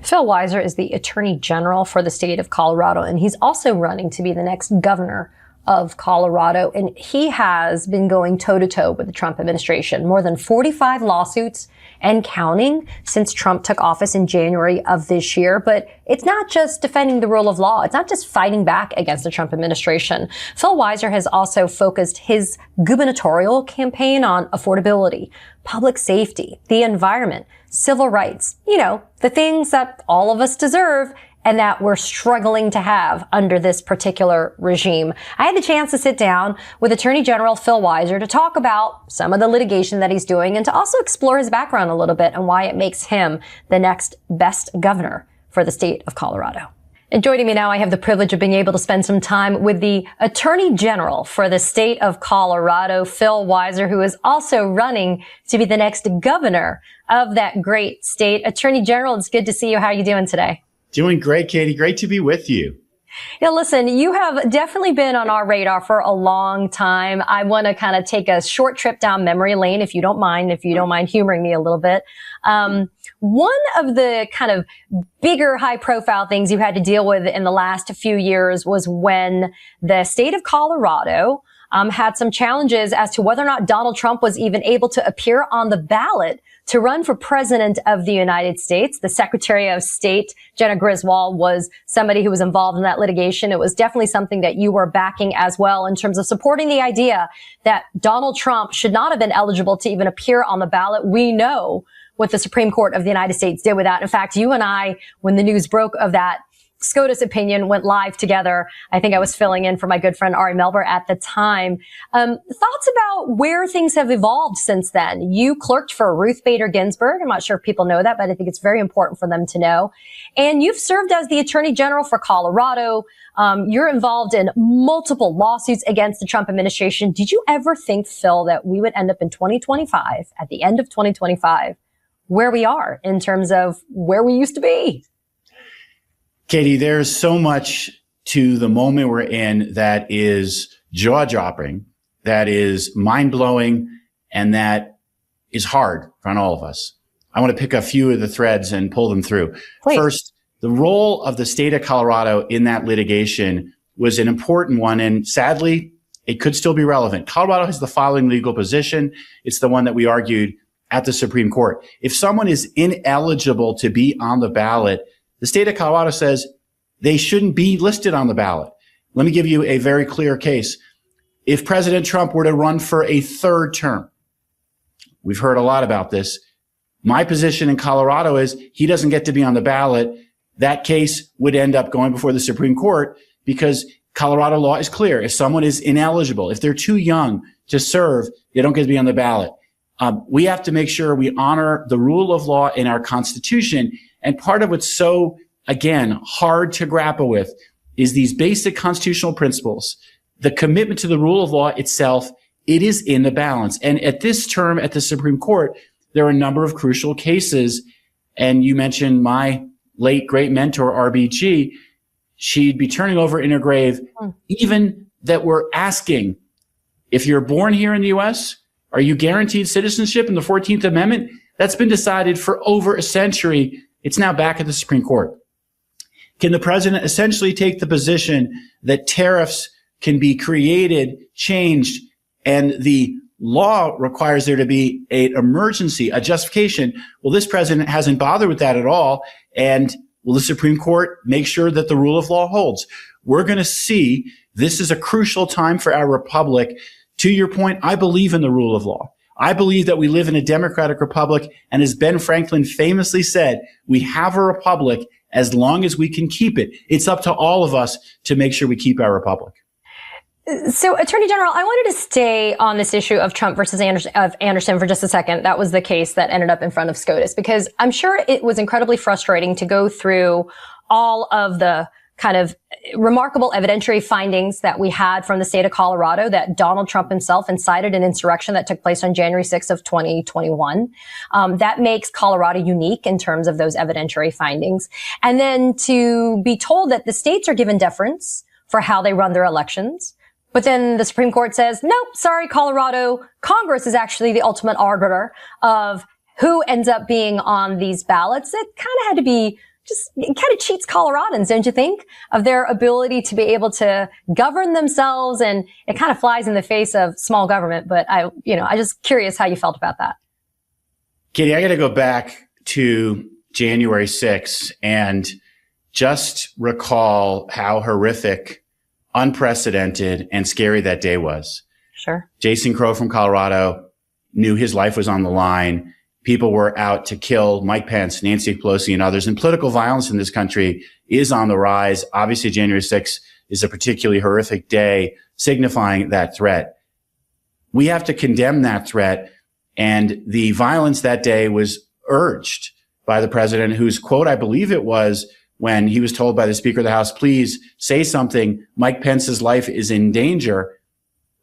Phil Weiser is the Attorney General for the state of Colorado, and he's also running to be the next governor of Colorado. And he has been going toe-to-toe with the Trump administration. More than 45 lawsuits and counting since Trump took office in January of this year. But it's not just defending the rule of law. It's not just fighting back against the Trump administration. Phil Weiser has also focused his gubernatorial campaign on affordability, public safety, the environment, civil rights, the things that all of us deserve and that we're struggling to have under this particular regime. I had the chance to sit down with Attorney General Phil Weiser to talk about some of the litigation that he's doing and to also explore his background a little bit and why it makes him the next best governor for the state of Colorado. And joining me now, I have the privilege of being able to spend some time with the Attorney General for the state of Colorado, Phil Weiser, who is also running to be the next governor of that great state. Attorney General, it's good to see you. How are you doing today? Doing great, Katie. Great to be with you. Yeah, listen, you have definitely been on our radar for a long time. I want to kind of take a short trip down memory lane, if you don't mind humoring me a little bit. One of the kind of bigger high profile things you had to deal with in the last few years was when the state of Colorado had some challenges as to whether or not Donald Trump was even able to appear on the ballot to run for president of the United States. The Secretary of State, Jenna Griswold, was somebody who was involved in that litigation. It was definitely something that you were backing as well in terms of supporting the idea that Donald Trump should not have been eligible to even appear on the ballot. We know what the Supreme Court of the United States did with that. In fact, you and I, when the news broke of that SCOTUS opinion, went live together. I think I was filling in for my good friend Ari Melber at the time. Thoughts about where things have evolved since then? You clerked for Ruth Bader Ginsburg. I'm not sure if people know that, but I think it's very important for them to know. And you've served as the Attorney General for Colorado. You're involved in multiple lawsuits against the Trump administration. Did you ever think, Phil, that we would end up in 2025, at the end of 2025, where we are in terms of where we used to be? Katie, there's so much to the moment we're in that is jaw-dropping, that is mind-blowing, and that is hard for all of us. I want to pick a few of the threads and pull them through. Please. First, the role of the state of Colorado in that litigation was an important one, and sadly, it could still be relevant. Colorado has the following legal position. It's the one that we argued at the Supreme Court. If someone is ineligible to be on the ballot, the state of Colorado says they shouldn't be listed on the ballot. Let me give you a very clear case. If President Trump were to run for a third term, we've heard a lot about this. My position in Colorado is he doesn't get to be on the ballot. That case would end up going before the Supreme Court because Colorado law is clear. If someone is ineligible, if they're too young to serve, they don't get to be on the ballot. We have to make sure we honor the rule of law in our Constitution. And part of what's so, again, hard to grapple with is these basic constitutional principles. The commitment to the rule of law itself, it is in the balance. And at this term at the Supreme Court, there are a number of crucial cases. And you mentioned my late great mentor, RBG. She'd be turning over in her grave, even that we're asking, if you're born here in the U.S., are you guaranteed citizenship in the 14th Amendment? That's been decided for over a century. It's now back at the Supreme Court. Can the president essentially take the position that tariffs can be created, changed, and the law requires there to be an emergency, a justification? Well, this president hasn't bothered with that at all. And will the Supreme Court make sure that the rule of law holds? We're going to see this is a crucial time for our republic. To your point, I believe in the rule of law. I believe that we live in a democratic republic. And as Ben Franklin famously said, we have a republic as long as we can keep it. It's up to all of us to make sure we keep our republic. So, Attorney General, I wanted to stay on this issue of Trump versus Anderson for just a second. That was the case that ended up in front of SCOTUS, because I'm sure it was incredibly frustrating to go through all of the kind of remarkable evidentiary findings that we had from the state of Colorado that Donald Trump himself incited an insurrection that took place on January 6th of 2021. That makes Colorado unique in terms of those evidentiary findings. And then to be told that the states are given deference for how they run their elections. But then the Supreme Court says, nope, sorry, Colorado, Congress is actually the ultimate arbiter of who ends up being on these ballots. It kind of had to be just kind of cheats Coloradans, don't you think, of their ability to be able to govern themselves? And it kind of flies in the face of small government. But I just curious how you felt about that. Katie, I got to go back to January 6th and just recall how horrific, unprecedented, and scary that day was. Sure. Jason Crow from Colorado knew his life was on the line. People were out to kill Mike Pence, Nancy Pelosi, and others. And political violence in this country is on the rise. Obviously, January 6th is a particularly horrific day signifying that threat. We have to condemn that threat. And the violence that day was urged by the president, whose quote, I believe it was, when he was told by the Speaker of the House, please say something, Mike Pence's life is in danger.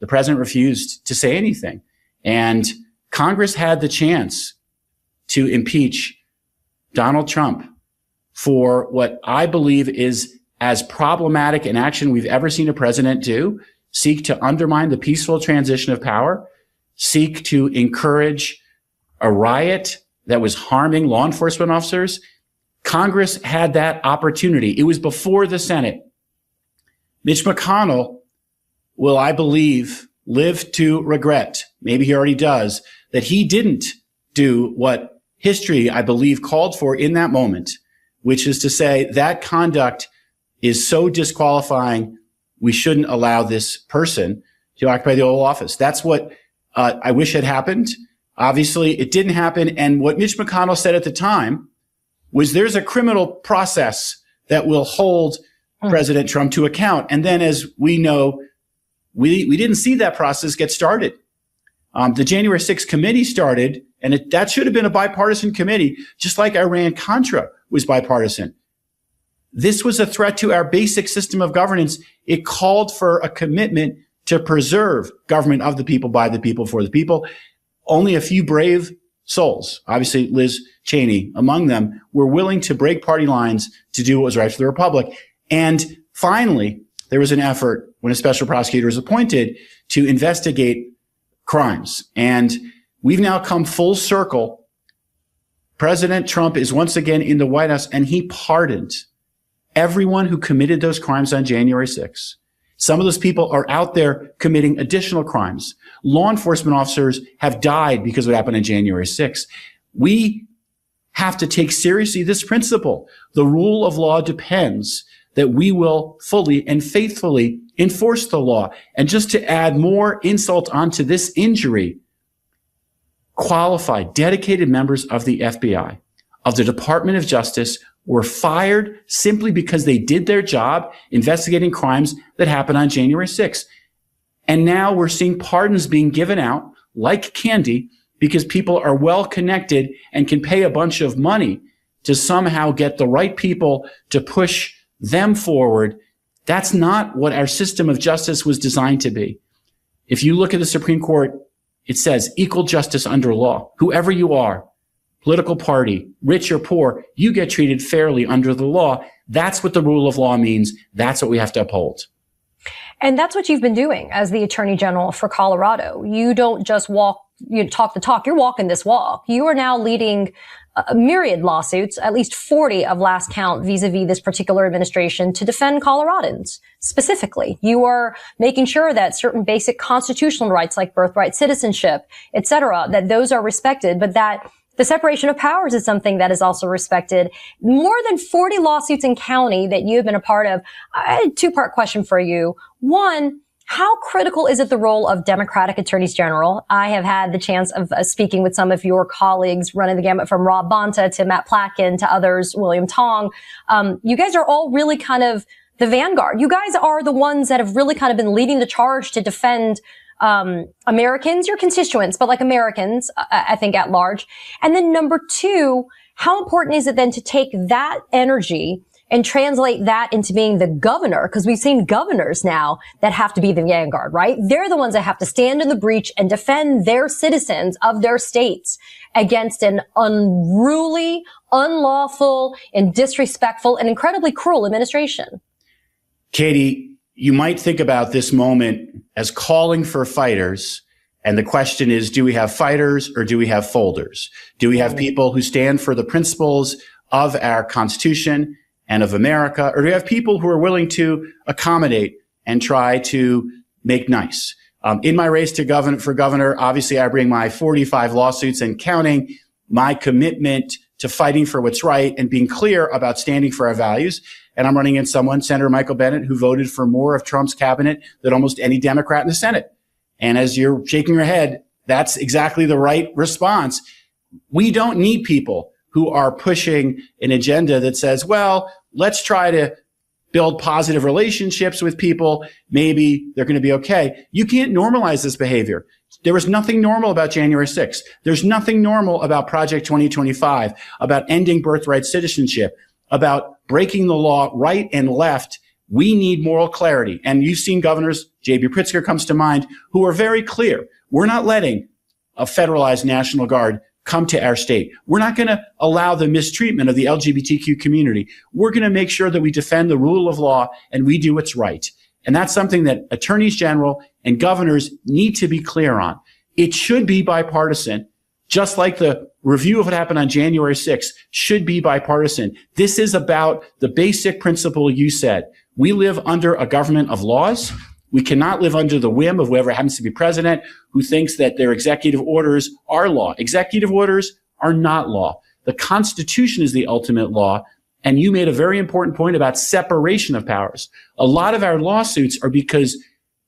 The president refused to say anything. And Congress had the chance to impeach Donald Trump for what I believe is as problematic an action we've ever seen a president do, seek to undermine the peaceful transition of power, seek to encourage a riot that was harming law enforcement officers. Congress had that opportunity. It was before the Senate. Mitch McConnell will, I believe, live to regret, maybe he already does, that he didn't do what history, I believe, called for in that moment, which is to say that conduct is so disqualifying, we shouldn't allow this person to occupy the Oval Office. That's what I wish had happened. Obviously, it didn't happen. And what Mitch McConnell said at the time was there's a criminal process that will hold President Trump to account. And then, as we know, we didn't see that process get started. The January 6th committee started, and that should have been a bipartisan committee, just like Iran-Contra was bipartisan. This was a threat to our basic system of governance. It called for a commitment to preserve government of the people, by the people, for the people. Only a few brave souls, obviously Liz Cheney among them, were willing to break party lines to do what was right for the republic. And finally, there was an effort when a special prosecutor was appointed to investigate crimes. And we've now come full circle. President Trump is once again in the White House, and he pardoned everyone who committed those crimes on January 6th. Some of those people are out there committing additional crimes. Law enforcement officers have died because of what happened on January 6th. We have to take seriously this principle. The rule of law depends that we will fully and faithfully enforce the law. And just to add more insult onto this injury, qualified, dedicated members of the FBI, of the Department of Justice, were fired simply because they did their job investigating crimes that happened on January 6th. And now we're seeing pardons being given out like candy because people are well connected and can pay a bunch of money to somehow get the right people to push them forward. That's not what our system of justice was designed to be. If you look at the Supreme Court, it says equal justice under law. Whoever you are, political party, rich or poor, you get treated fairly under the law. That's what the rule of law means. That's what we have to uphold. And that's what you've been doing as the Attorney General for Colorado. You don't just talk the talk, you're walking this walk. You are now leading a myriad lawsuits, at least 40 of last count vis-a-vis this particular administration, to defend Coloradans specifically. You are making sure that certain basic constitutional rights like birthright citizenship, et cetera, that those are respected, but that the separation of powers is something that is also respected. More than 40 lawsuits in county that you have been a part of. I had a two-part question for you. One, how critical is it the role of Democratic attorneys general? I have had the chance of speaking with some of your colleagues, running the gamut from Rob Bonta to Matt Plotkin to others, William Tong. You guys are all really kind of the vanguard. You guys are the ones that have really kind of been leading the charge to defend Americans, your constituents, but like Americans, I think at large. And then number two, how important is it then to take that energy and translate that into being the governor? Because we've seen governors now that have to be the vanguard, right? They're the ones that have to stand in the breach and defend their citizens of their states against an unruly, unlawful, and disrespectful and incredibly cruel administration. Katie, you might think about this moment as calling for fighters. And the question is, do we have fighters or do we have folders? Do we have people who stand for the principles of our Constitution and of America? Or do you have people who are willing to accommodate and try to make nice? In my race for governor, obviously I bring my 45 lawsuits and counting, my commitment to fighting for what's right and being clear about standing for our values. And I'm running against someone, Senator Michael Bennet, who voted for more of Trump's cabinet than almost any Democrat in the Senate. And as you're shaking your head, that's exactly the right response. We don't need people who are pushing an agenda that says, well, let's try to build positive relationships with people. Maybe they're going to be okay. You can't normalize this behavior. There was nothing normal about January 6th. There's nothing normal about Project 2025, about ending birthright citizenship, about breaking the law right and left. We need moral clarity. And you've seen governors, J.B. Pritzker comes to mind, who are very clear. We're not letting a federalized National Guard come to our state. We're not going to allow the mistreatment of the LGBTQ community. We're going to make sure that we defend the rule of law and we do what's right. And that's something that attorneys general and governors need to be clear on. It should be bipartisan, just like the review of what happened on January 6th should be bipartisan. This is about the basic principle you said. We live under a government of laws. We cannot live under the whim of whoever happens to be president who thinks that their executive orders are law. Executive orders are not law. The Constitution is the ultimate law. And you made a very important point about separation of powers. A lot of our lawsuits are because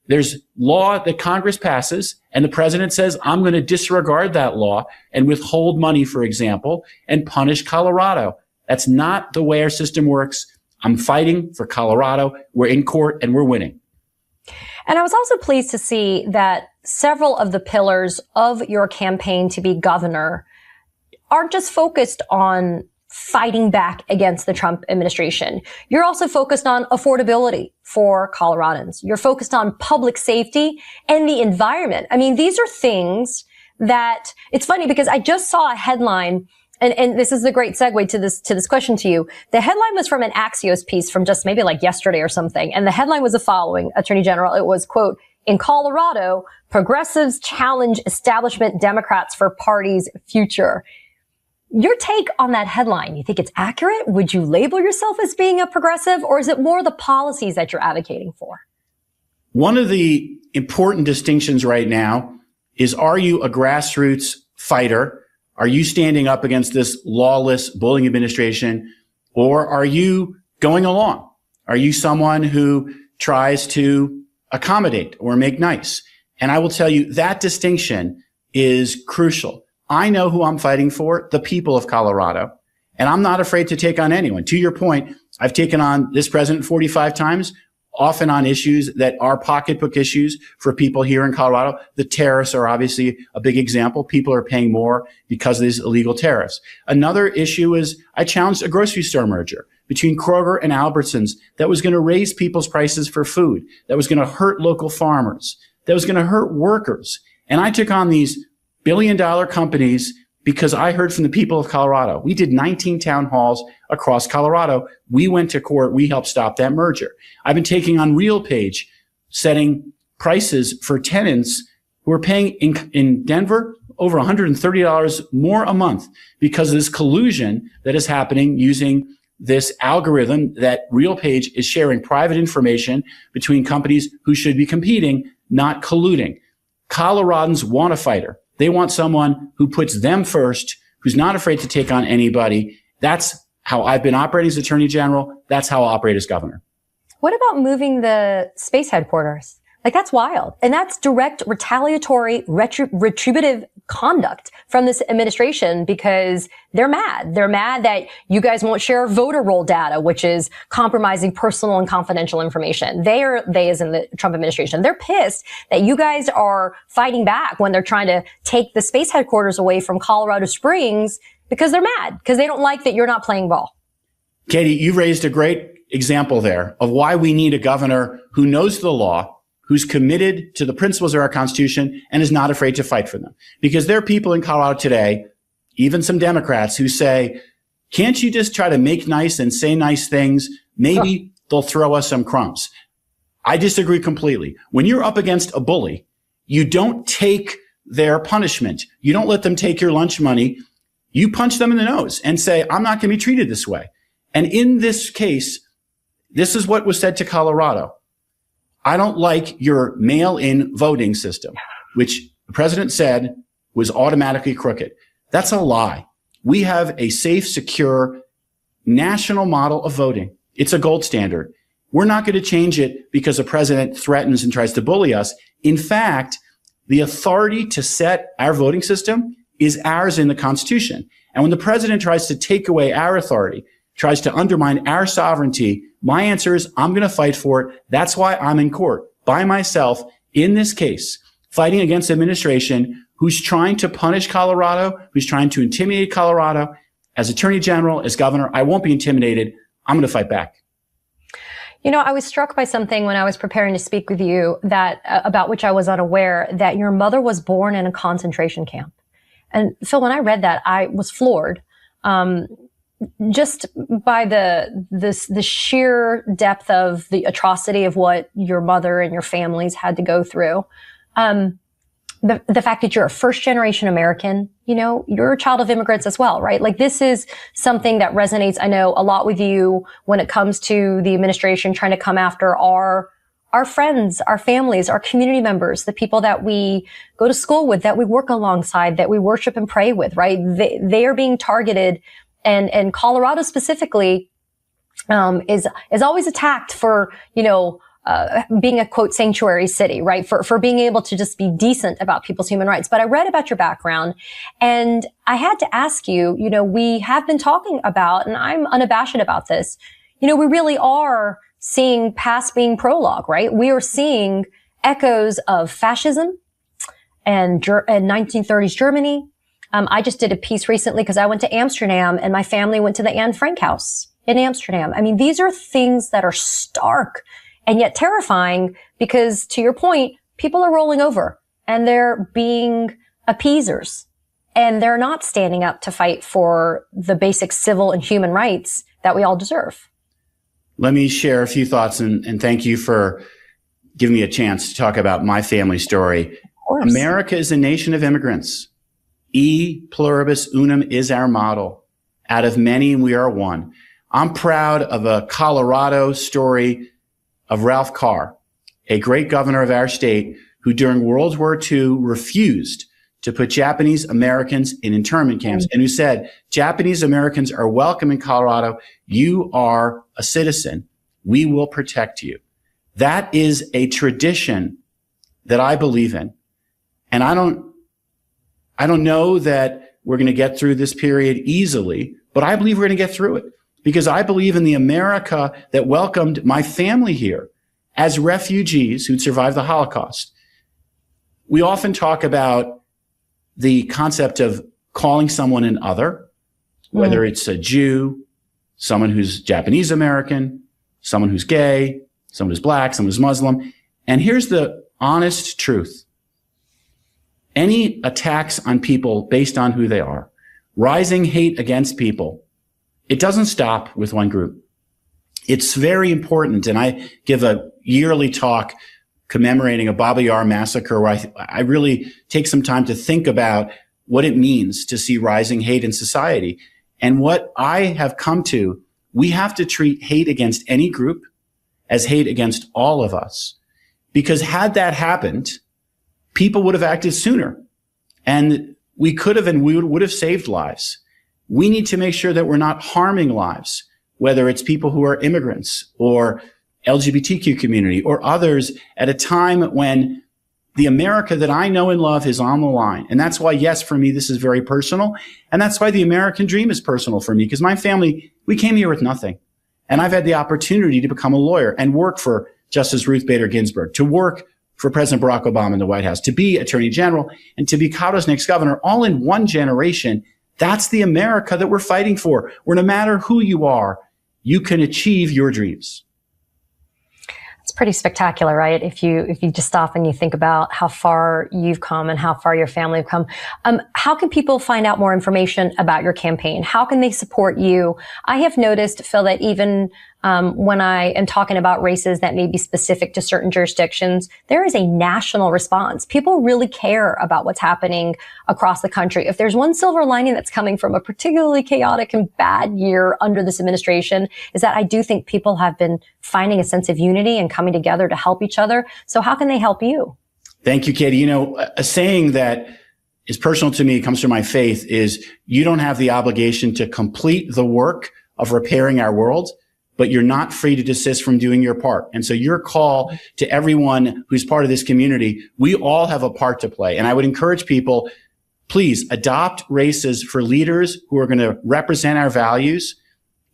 there's law that Congress passes and the president says, I'm going to disregard that law and withhold money, for example, and punish Colorado. That's not the way our system works. I'm fighting for Colorado. We're in court and we're winning. And I was also pleased to see that several of the pillars of your campaign to be governor aren't just focused on fighting back against the Trump administration. You're also focused on affordability for Coloradans. You're focused on public safety and the environment. I mean, these are things that it's funny because I just saw a headline and this is a great segue to this question to you. The headline was from an Axios piece from just maybe like yesterday or something. And the headline was the following, Attorney General. It was, quote, in Colorado, progressives challenge establishment Democrats for party's future. Your take on that headline, you think it's accurate? Would you label yourself as being a progressive, or is it more the policies that you're advocating for? One of the important distinctions right now is, are you a grassroots fighter? Are you standing up against this lawless bullying administration, or are you going along? Are you someone who tries to accommodate or make nice? And I will tell you that distinction is crucial. I know who I'm fighting for, the people of Colorado, and I'm not afraid to take on anyone. To your point, I've taken on this president 45 times, often on issues that are pocketbook issues for people here in Colorado. The tariffs are obviously a big example. People are paying more because of these illegal tariffs. Another issue is I challenged a grocery store merger between Kroger and Albertsons that was going to raise people's prices for food, that was going to hurt local farmers, that was going to hurt workers. And I took on these billion-dollar companies because I heard from the people of Colorado. We did 19 town halls across Colorado. We went to court. We helped stop that merger. I've been taking on RealPage, setting prices for tenants who are paying in Denver over $130 more a month because of this collusion that is happening using this algorithm that RealPage is sharing private information between companies who should be competing, not colluding. Coloradans want a fighter. They want someone who puts them first, who's not afraid to take on anybody. That's how I've been operating as Attorney General. That's how I'll operate as governor. What about moving the space headquarters? Like, that's wild. And that's direct retaliatory, retributive conduct from this administration because they're mad. They're mad that you guys won't share voter roll data, which is compromising personal and confidential information. They as in the Trump administration, they're pissed that you guys are fighting back when they're trying to take the space headquarters away from Colorado Springs because they're mad, because they don't like that you're not playing ball. Katie, you raised a great example there of why we need a governor who knows the law, who's committed to the principles of our Constitution and is not afraid to fight for them. Because there are people in Colorado today, even some Democrats, who say, can't you just try to make nice and say nice things? Maybe they'll throw us some crumbs. I disagree completely. When you're up against a bully, you don't take their punishment. You don't let them take your lunch money. you punch them in the nose and say, I'm not going to be treated this way. And in this case, this is what was said to Colorado. I don't like your mail-in voting system, which the president said was automatically crooked. That's a lie. We have a safe, secure, national model of voting. It's a gold standard. We're not going to change it because the president threatens and tries to bully us. In fact, the authority to set our voting system is ours in the Constitution. And when the president tries to take away our authority, tries to undermine our sovereignty, my answer is I'm going to fight for it. That's why I'm in court by myself in this case, fighting against administration who's trying to punish Colorado, who's trying to intimidate Colorado. As Attorney General, as Governor, I won't be intimidated. I'm going to fight back. You know, I was struck by something when I was preparing to speak with you that about which I was unaware, that your mother was born in a concentration camp. And Phil, when I read that, I was floored. Just by the sheer depth of the atrocity of what your mother and your families had to go through. The fact that you're a first generation American, you know, you're a child of immigrants as well, right? Like this is something that resonates, I know, a lot with you when it comes to the administration trying to come after our friends, our families, our community members, the people that we go to school with, that we work alongside, that we worship and pray with, right? They are being targeted. And Colorado specifically, is always attacked for, you know, being a quote sanctuary city, right? For being able to just be decent about people's human rights. But I read about your background and I had to ask you, you know, we have been talking about, and I'm unabashed about this, you know, we really are seeing past being prologue, right? We are seeing echoes of fascism and 1930s Germany. I just did a piece recently because I went to Amsterdam and my family went to the Anne Frank house in Amsterdam. I mean, these are things that are stark and yet terrifying because, to your point, people are rolling over and they're being appeasers and they're not standing up to fight for the basic civil and human rights that we all deserve. Let me share a few thoughts and thank you for giving me a chance to talk about my family story. America is a nation of immigrants. E pluribus unum is our model. Out of many, we are one. I'm proud of a Colorado story of Ralph Carr, a great governor of our state who during World War II refused to put Japanese Americans in internment camps and who said, Japanese Americans are welcome in Colorado. You are a citizen. We will protect you. That is a tradition that I believe in. And I don't know that we're going to get through this period easily, but I believe we're going to get through it because I believe in the America that welcomed my family here as refugees who'd survived the Holocaust. We often talk about the concept of calling someone an other, whether it's a Jew, someone who's Japanese American, someone who's gay, someone who's black, someone who's Muslim. And here's the honest truth. Any attacks on people based on who they are, rising hate against people, it doesn't stop with one group. It's very important. And I give a yearly talk commemorating a Baba Yar massacre where I really take some time to think about what it means to see rising hate in society. And what I have come to, we have to treat hate against any group as hate against all of us. Because had that happened, people would have acted sooner and we could have and we would have saved lives. We need to make sure that we're not harming lives, whether it's people who are immigrants or LGBTQ community or others at a time when the America that I know and love is on the line. And that's why, yes, for me, this is very personal. And that's why the American dream is personal for me because my family, we came here with nothing. And I've had the opportunity to become a lawyer and work for Justice Ruth Bader Ginsburg, to work for President Barack Obama in the White House, to be Attorney General, and to be Colorado's next governor, all in one generation. That's the America that we're fighting for, where no matter who you are, you can achieve your dreams. It's pretty spectacular, right? If you just stop and you think about how far you've come and how far your family have come. How can people find out more information about your campaign? How can they support you? I have noticed, Phil, that even when I am talking about races that may be specific to certain jurisdictions, there is a national response. People really care about what's happening across the country. If there's one silver lining that's coming from a particularly chaotic and bad year under this administration, is that I do think people have been finding a sense of unity and coming together to help each other. So how can they help you? Thank you, Katie. You know, a saying that is personal to me, comes from my faith, is you don't have the obligation to complete the work of repairing our world, but you're not free to desist from doing your part. And so your call to everyone who's part of this community, we all have a part to play. And I would encourage people, please adopt races for leaders who are going to represent our values,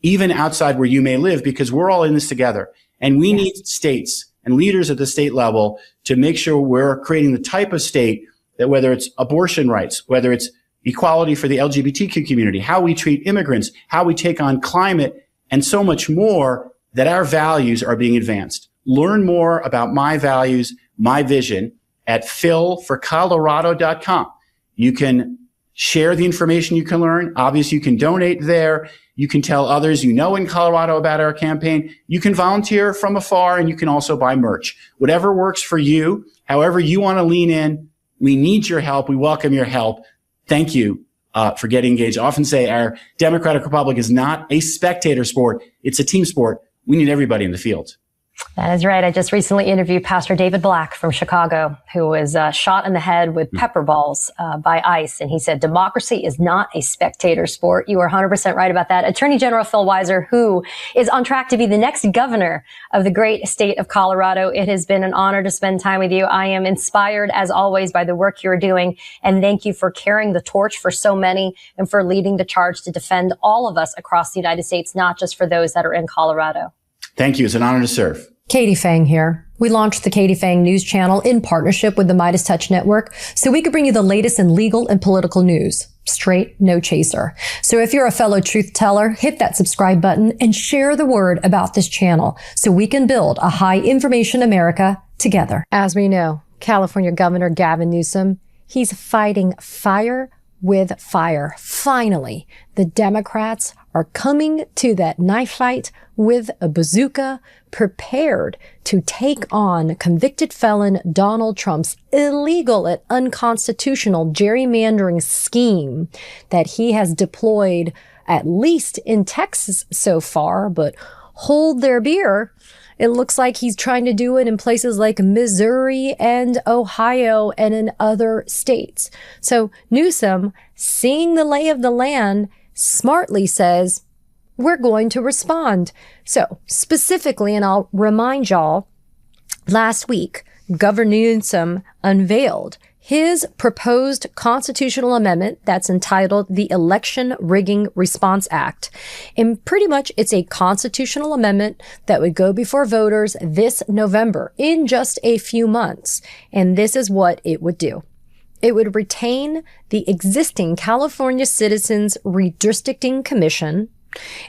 even outside where you may live, because we're all in this together. And we need states and leaders at the state level to make sure we're creating the type of state that, whether it's abortion rights, whether it's equality for the LGBTQ community, how we treat immigrants, how we take on climate, and so much more, that our values are being advanced. Learn more about my values, my vision at philforcolorado.com. You can share the information you can learn. Obviously, you can donate there. You can tell others you know in Colorado about our campaign. You can volunteer from afar, and you can also buy merch. Whatever works for you, however you want to lean in, we need your help. We welcome your help. Thank you for getting engaged. I often say our Democratic Republic is not a spectator sport. It's a team sport. We need everybody in the field. That is right. I just recently interviewed Pastor David Black from Chicago, who was shot in the head with pepper balls by ICE. And he said, democracy is not a spectator sport. You are 100% right about that. Attorney General Phil Weiser, who is on track to be the next governor of the great state of Colorado. It has been an honor to spend time with you. I am inspired, as always, by the work you're doing. And thank you for carrying the torch for so many and for leading the charge to defend all of us across the United States, not just for those that are in Colorado. Thank you. It's an honor to serve. Katie Phang here. We launched the Katie Phang News Channel in partnership with the Midas Touch Network so we could bring you the latest in legal and political news. Straight, no chaser. So if you're a fellow truth teller, hit that subscribe button and share the word about this channel so we can build a high information America together. As we know, California Governor Gavin Newsom, he's fighting fire with fire. Finally, the Democrats are coming to that knife fight with a bazooka, prepared to take on convicted felon Donald Trump's illegal and unconstitutional gerrymandering scheme that he has deployed, at least in Texas so far, but hold their beer. It looks like he's trying to do it in places like Missouri and Ohio and in other states. So Newsom, seeing the lay of the land, smartly says, we're going to respond. So specifically, and I'll remind y'all, last week, Governor Newsom unveiled his proposed constitutional amendment that's entitled the Election Rigging Response Act. And pretty much it's a constitutional amendment that would go before voters this November in just a few months. And this is what it would do. It would retain the existing California Citizens Redistricting Commission,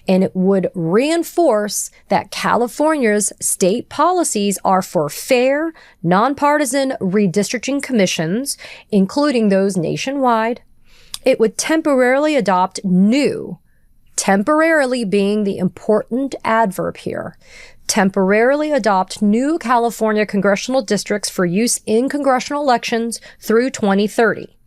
and it would reinforce that California's state policies are for fair, nonpartisan redistricting commissions, including those nationwide. It would temporarily adopt new, temporarily being the important adverb here, temporarily adopt new California congressional districts for use in congressional elections through 2030.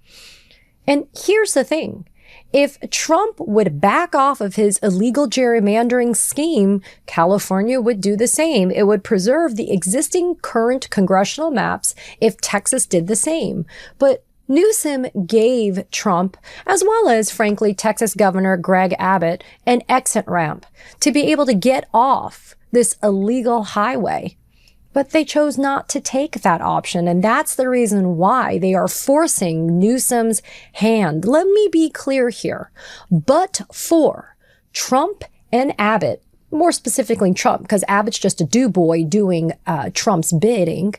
And here's the thing. If Trump would back off of his illegal gerrymandering scheme, California would do the same. It would preserve the existing current congressional maps if Texas did the same. But Newsom gave Trump, as well as, frankly, Texas Governor Greg Abbott, an exit ramp to be able to get off this illegal highway. But they chose not to take that option, and that's the reason why they are forcing Newsom's hand. Let me be clear here. But for Trump and Abbott, more specifically Trump, because Abbott's just a do-boy doing Trump's bidding,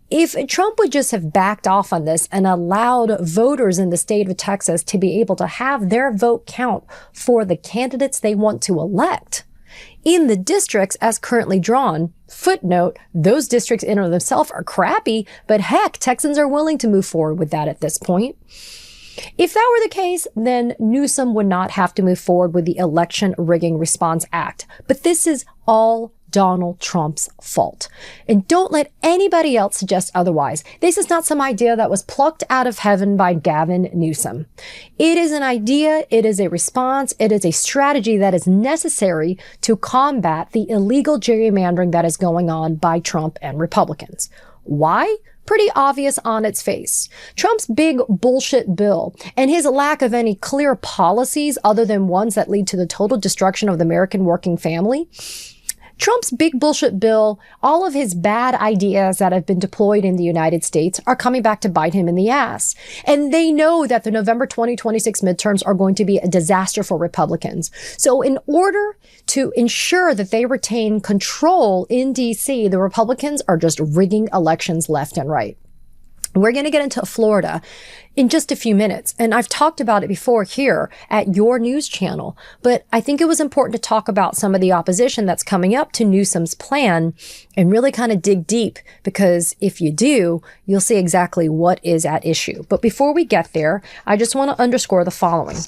if Trump would just have backed off on this and allowed voters in the state of Texas to be able to have their vote count for the candidates they want to elect, in the districts as currently drawn, footnote, those districts in and of themselves are crappy, but heck, Texans are willing to move forward with that at this point. If that were the case, then Newsom would not have to move forward with the Election Rigging Response Act. But this is all Donald Trump's fault. And don't let anybody else suggest otherwise. This is not some idea that was plucked out of heaven by Gavin Newsom. It is an idea, it is a response, it is a strategy that is necessary to combat the illegal gerrymandering that is going on by Trump and Republicans. Why? Pretty obvious on its face. Trump's big bullshit bill and his lack of any clear policies other than ones that lead to the total destruction of the American working family. Trump's big bullshit bill, all of his bad ideas that have been deployed in the United States are coming back to bite him in the ass. And they know that the November 2026 midterms are going to be a disaster for Republicans. So in order to ensure that they retain control in DC, the Republicans are just rigging elections left and right. We're going to get into Florida in just a few minutes. And I've talked about it before here at your news channel, but I think it was important to talk about some of the opposition that's coming up to Newsom's plan and really kind of dig deep, because if you do, you'll see exactly what is at issue. But before we get there, I just want to underscore the following.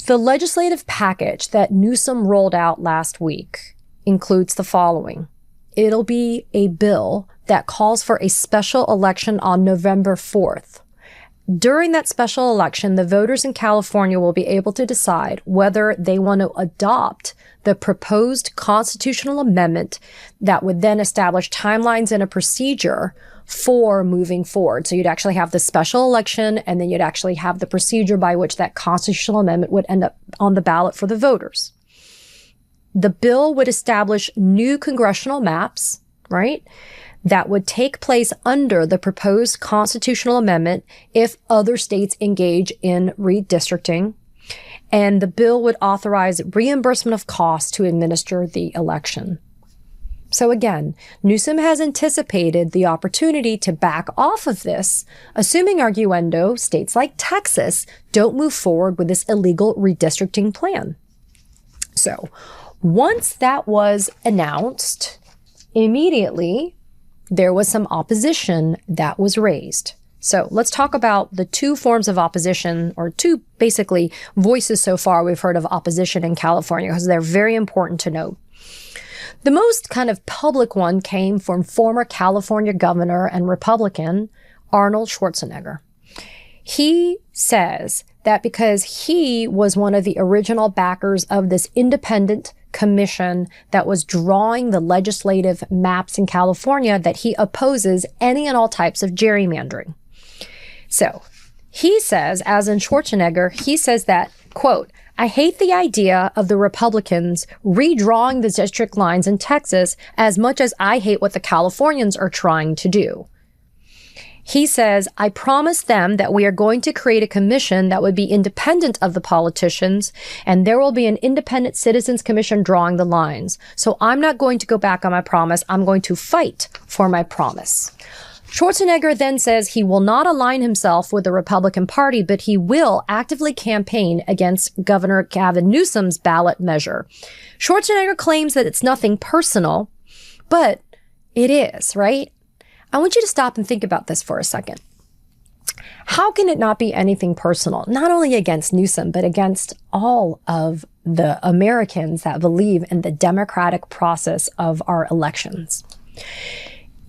The legislative package that Newsom rolled out last week includes the following. It'll be a bill that calls for a special election on November 4th. During that special election, the voters in California will be able to decide whether they want to adopt the proposed constitutional amendment that would then establish timelines and a procedure for moving forward. So you'd actually have the special election, and then you'd actually have the procedure by which that constitutional amendment would end up on the ballot for the voters. The bill would establish new congressional maps, right, that would take place under the proposed constitutional amendment if other states engage in redistricting. And the bill would authorize reimbursement of costs to administer the election. So again, Newsom has anticipated the opportunity to back off of this, assuming arguendo states like Texas don't move forward with this illegal redistricting plan. So once that was announced, immediately there was some opposition that was raised. So let's talk about the two forms of opposition, or two basically voices so far we've heard of opposition in California, because they're very important to note. The most kind of public one came from former California governor and Republican Arnold Schwarzenegger. He says that because he was one of the original backers of this independent commission that was drawing the legislative maps in California, that he opposes any and all types of gerrymandering. So he says, as in Schwarzenegger, he says that, quote, "I hate the idea of the Republicans redrawing the district lines in Texas as much as I hate what the Californians are trying to do." He says, "I promised them that we are going to create a commission that would be independent of the politicians, and there will be an independent citizens commission drawing the lines. So I'm not going to go back on my promise. I'm going to fight for my promise." Schwarzenegger then says he will not align himself with the Republican Party, but he will actively campaign against Governor Gavin Newsom's ballot measure. Schwarzenegger claims that it's nothing personal, but it is, right? I want you to stop and think about this for a second. How can it not be anything personal, not only against Newsom, but against all of the Americans that believe in the democratic process of our elections?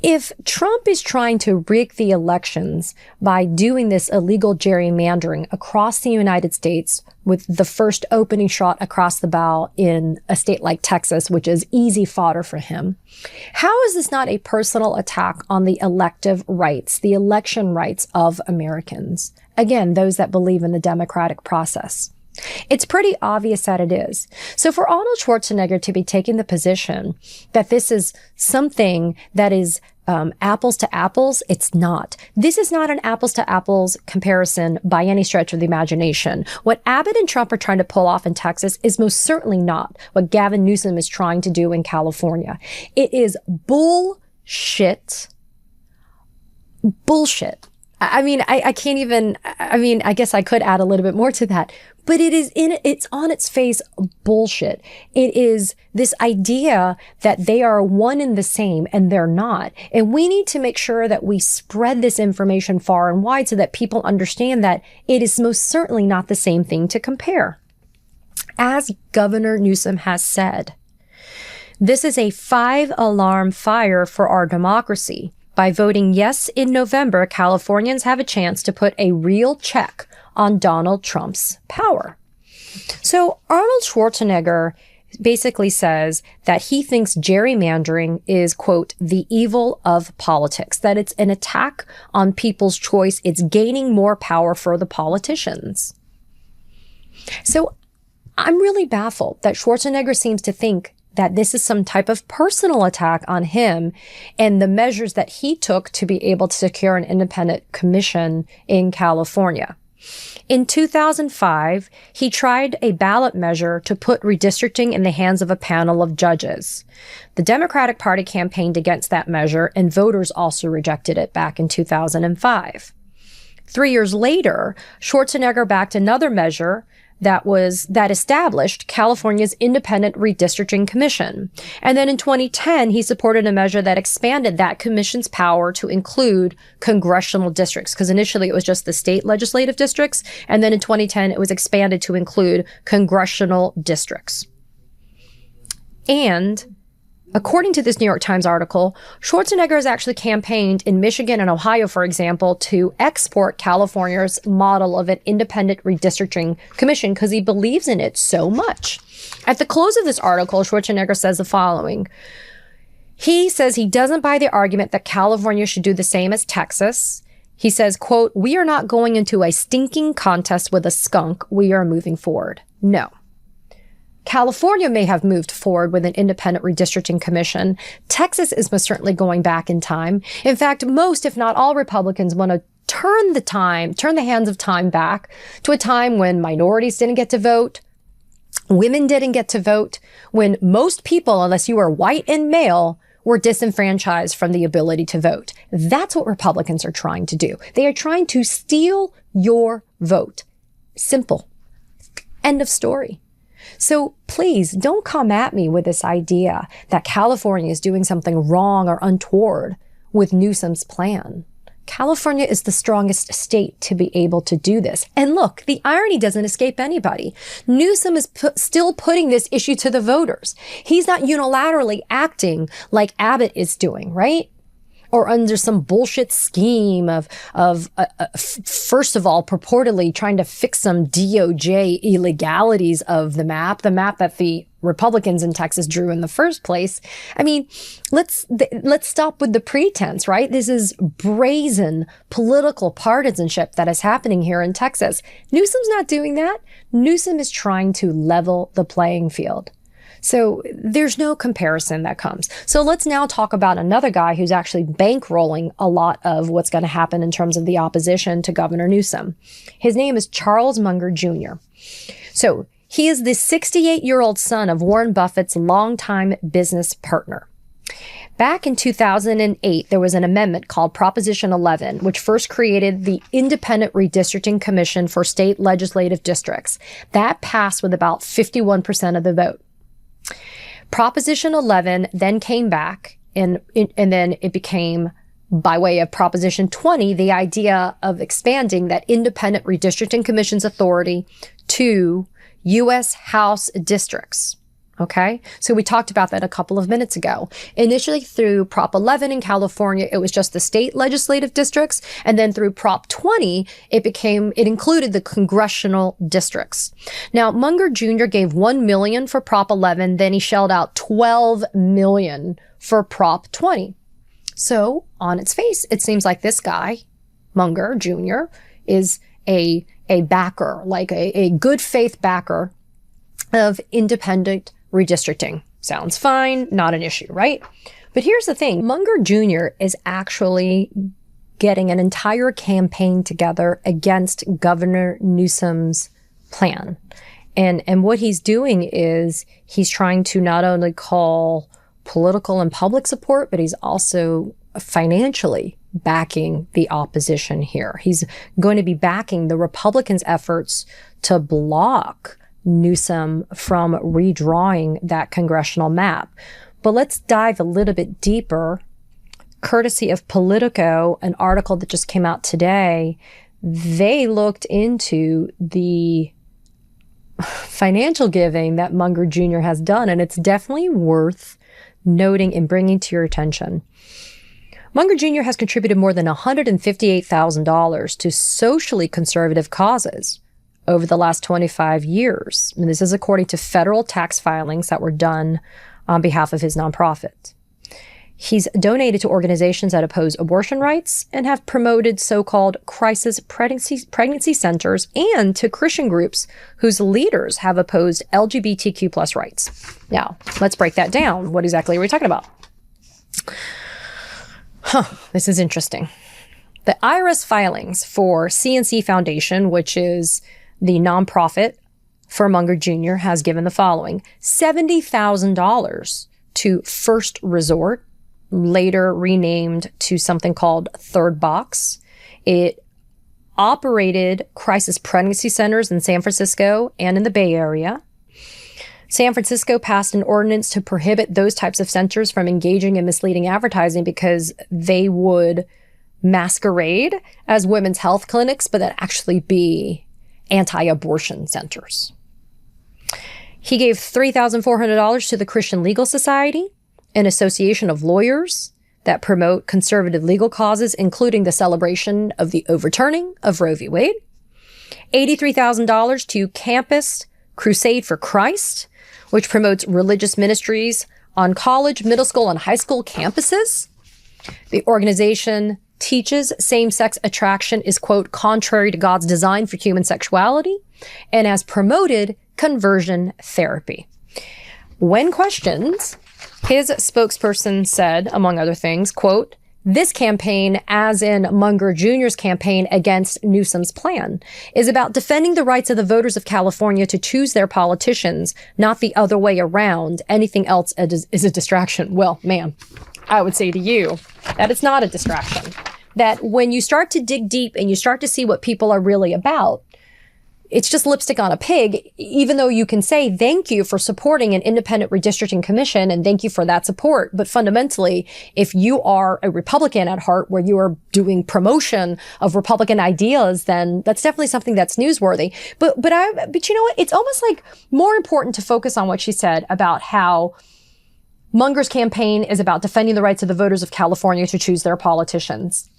If Trump is trying to rig the elections by doing this illegal gerrymandering across the United States, with the first opening shot across the bow in a state like Texas, which is easy fodder for him, how is this not a personal attack on the elective rights, the election rights of Americans? Again, those that believe in the democratic process. It's pretty obvious that it is. So for Arnold Schwarzenegger to be taking the position that this is something that is apples to apples, it's not. This is not an apples to apples comparison by any stretch of the imagination. What Abbott and Trump are trying to pull off in Texas is most certainly not what Gavin Newsom is trying to do in California. It is bullshit. Bullshit. I mean, I can't even, I mean, I guess I could add a little bit more to that. But it's on its face bullshit. It is this idea that they are one and the same, and they're not. And we need to make sure that we spread this information far and wide so that people understand that it is most certainly not the same thing to compare. As Governor Newsom has said, this is a 5-alarm fire for our democracy. By voting yes in November, Californians have a chance to put a real check on Donald Trump's power. So Arnold Schwarzenegger basically says that he thinks gerrymandering is, quote, the evil of politics, that it's an attack on people's choice. It's gaining more power for the politicians. So I'm really baffled that Schwarzenegger seems to think that this is some type of personal attack on him and the measures that he took to be able to secure an independent commission in California. In 2005, he tried a ballot measure to put redistricting in the hands of a panel of judges. The Democratic Party campaigned against that measure, and voters also rejected it back in 2005. 3 years later, Schwarzenegger backed another measure that established California's Independent Redistricting Commission. And then in 2010, he supported a measure that expanded that commission's power to include congressional districts, because initially it was just the state legislative districts, and then in 2010 it was expanded to include congressional districts. And according to this New York Times article, Schwarzenegger has actually campaigned in Michigan and Ohio, for example, to export California's model of an independent redistricting commission because he believes in it so much. At the close of this article, Schwarzenegger says the following. He says he doesn't buy the argument that California should do the same as Texas. He says, quote, "We are not going into a stinking contest with a skunk. We are moving forward." No. California may have moved forward with an independent redistricting commission. Texas is most certainly going back in time. In fact, most, if not all, Republicans want to turn the hands of time back to a time when minorities didn't get to vote, women didn't get to vote, when most people, unless you were white and male, were disenfranchised from the ability to vote. That's what Republicans are trying to do. They are trying to steal your vote. Simple. End of story. So please don't come at me with this idea that California is doing something wrong or untoward with Newsom's plan. California is the strongest state to be able to do this. And look, the irony doesn't escape anybody. Newsom is still putting this issue to the voters. He's not unilaterally acting like Abbott is doing, right? Or under some bullshit scheme of first of all, purportedly trying to fix some DOJ illegalities of the map that the Republicans in Texas drew in the first place. I mean, let's stop with the pretense, right? This is brazen political partisanship that is happening here in Texas. Newsom's not doing that. Newsom is trying to level the playing field. So there's no comparison that comes. So let's now talk about another guy who's actually bankrolling a lot of what's going to happen in terms of the opposition to Governor Newsom. His name is Charles Munger Jr. So he is the 68-year-old son of Warren Buffett's longtime business partner. Back in 2008, there was an amendment called Proposition 11, which first created the Independent Redistricting Commission for state legislative districts. That passed with about 51% of the vote. Proposition 11 then came back, and then it became, by way of Proposition 20, the idea of expanding that Independent Redistricting Commission's authority to U.S. House districts. Okay, so we talked about that a couple of minutes ago. Initially through Prop 11 in California, it was just the state legislative districts. And then through Prop 20, it included the congressional districts. Now, Munger Jr. gave $1 million for Prop 11. Then he shelled out $12 million for Prop 20. So on its face, it seems like this guy, Munger Jr., is a backer, like a good faith backer of independent redistricting. Sounds fine, not an issue, right? But here's the thing. Munger Jr. is actually getting an entire campaign together against Governor Newsom's plan. And what he's doing is he's trying to not only call political and public support, but he's also financially backing the opposition here. He's going to be backing the Republicans' efforts to block Newsom from redrawing that congressional map. But let's dive a little bit deeper. Courtesy of Politico, an article that just came out today, they looked into the financial giving that Munger Jr. has done, and it's definitely worth noting and bringing to your attention. Munger Jr. has contributed more than $158,000 to socially conservative causes over the last 25 years. And this is according to federal tax filings that were done on behalf of his nonprofit. He's donated to organizations that oppose abortion rights and have promoted so-called crisis pregnancy centers, and to Christian groups whose leaders have opposed LGBTQ plus rights. Now, let's break that down. What exactly are we talking about? This is interesting. The IRS filings for CNC Foundation, which is the nonprofit for Munger Jr., has given the following: $70,000 to First Resort, later renamed to something called Third Box. It operated crisis pregnancy centers in San Francisco and in the Bay Area. San Francisco passed an ordinance to prohibit those types of centers from engaging in misleading advertising because they would masquerade as women's health clinics, but then actually be anti-abortion centers. He gave $3,400 to the Christian Legal Society, an association of lawyers that promote conservative legal causes, including the celebration of the overturning of Roe v. Wade. $83,000 to Campus Crusade for Christ, which promotes religious ministries on college, middle school, and high school campuses. The organization teaches same-sex attraction is, quote, contrary to God's design for human sexuality, and has promoted conversion therapy. When questioned, his spokesperson said, among other things, quote, "This campaign, as in Munger Jr.'s campaign against Newsom's plan, is about defending the rights of the voters of California to choose their politicians, not the other way around. Anything else is a distraction." Well, ma'am, I would say to you that it's not a distraction. That when you start to dig deep and you start to see what people are really about, it's just lipstick on a pig, even though you can say thank you for supporting an independent redistricting commission and thank you for that support. But fundamentally, if you are a Republican at heart where you are doing promotion of Republican ideas, then that's definitely something that's newsworthy. But you know what? It's almost like more important to focus on what she said about how Munger's campaign is about defending the rights of the voters of California to choose their politicians.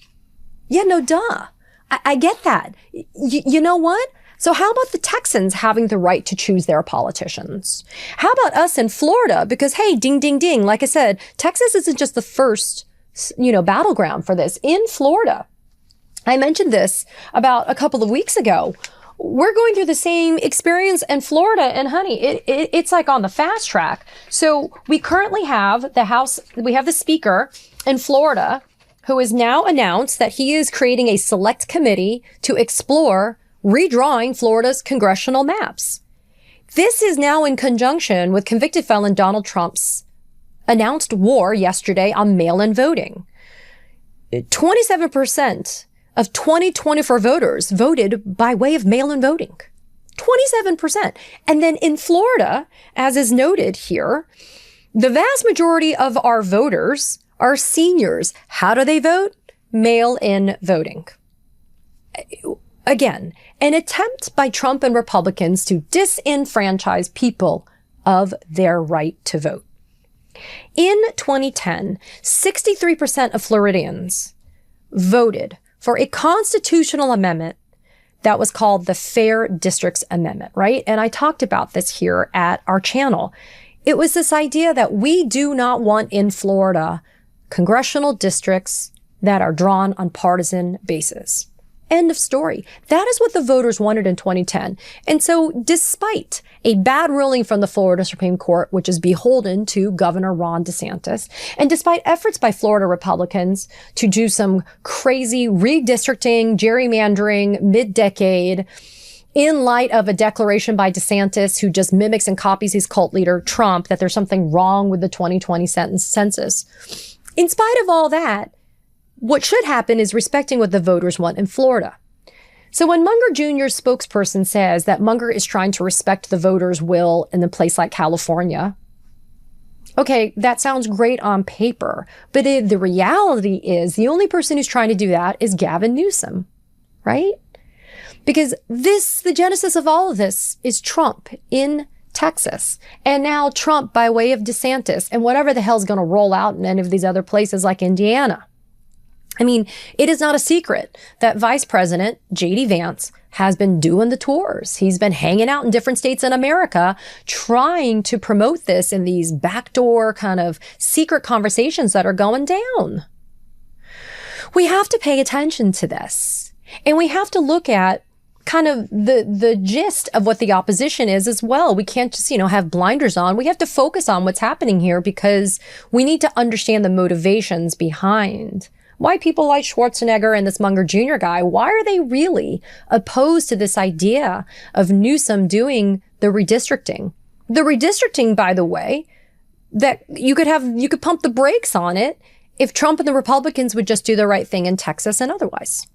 Yeah, no, duh. I get that. You know what? So how about the Texans having the right to choose their politicians? How about us in Florida? Because, hey, ding, ding, ding. Like I said, Texas isn't just the first, battleground for this. In Florida, I mentioned this about a couple of weeks ago. We're going through the same experience in Florida, and honey, it's like on the fast track. So we currently have the speaker in Florida who has now announced that he is creating a select committee to explore redrawing Florida's congressional maps. This is now in conjunction with convicted felon Donald Trump's announced war yesterday on mail-in voting. 27% of 2024 voters voted by way of mail-in voting. 27%. And then in Florida, as is noted here, the vast majority of our voters are seniors. How do they vote? Mail-in voting. Again, an attempt by Trump and Republicans to disenfranchise people of their right to vote. In 2010, 63% of Floridians voted for a constitutional amendment that was called the Fair Districts Amendment, right? And I talked about this here at our channel. It was this idea that we do not want in Florida congressional districts that are drawn on partisan basis. End of story. That is what the voters wanted in 2010. And so despite a bad ruling from the Florida Supreme Court, which is beholden to Governor Ron DeSantis, and despite efforts by Florida Republicans to do some crazy redistricting, gerrymandering mid-decade in light of a declaration by DeSantis, who just mimics and copies his cult leader, Trump, that there's something wrong with the 2020 census. In spite of all that, what should happen is respecting what the voters want in Florida. So when Munger Jr.'s spokesperson says that Munger is trying to respect the voters' will in a place like California, okay, that sounds great on paper, but the reality is the only person who's trying to do that is Gavin Newsom, right? Because the genesis of all of this is Trump in Texas, and now Trump by way of DeSantis, and whatever the hell's going to roll out in any of these other places like Indiana. I mean, it is not a secret that Vice President J.D. Vance has been doing the tours. He's been hanging out in different states in America, trying to promote this in these backdoor kind of secret conversations that are going down. We have to pay attention to this, and we have to look at kind of the gist of what the opposition is as well. We can't just, have blinders on. We have to focus on what's happening here because we need to understand the motivations behind why people like Schwarzenegger and this Munger Jr. guy, why are they really opposed to this idea of Newsom doing the redistricting? The redistricting, by the way, that you could pump the brakes on it if Trump and the Republicans would just do the right thing in Texas and otherwise.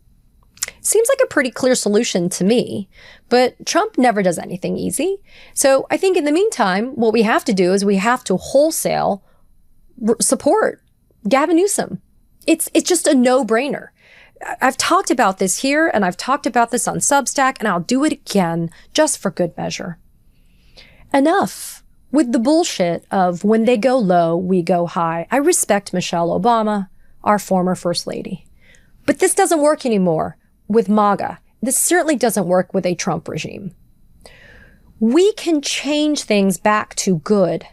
Seems like a pretty clear solution to me, but Trump never does anything easy. So I think in the meantime, what we have to do is we have to wholesale support Gavin Newsom. It's just a no-brainer. I've talked about this here, and I've talked about this on Substack, and I'll do it again just for good measure. Enough with the bullshit of when they go low, we go high. I respect Michelle Obama, our former First Lady. But this doesn't work anymore with MAGA. This certainly doesn't work with a Trump regime. We can change things back to good.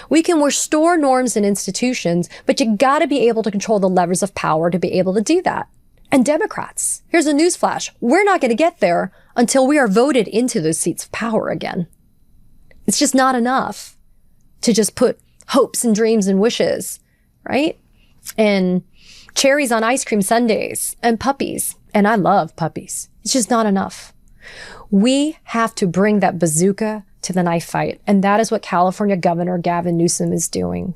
We can restore norms and institutions, but you gotta be able to control the levers of power to be able to do that. And Democrats, here's a newsflash. We're not gonna get there until we are voted into those seats of power again. It's just not enough to just put hopes and dreams and wishes, right? And cherries on ice cream sundaes and puppies. And I love puppies. It's just not enough. We have to bring that bazooka to the knife fight. And that is what California Governor Gavin Newsom is doing.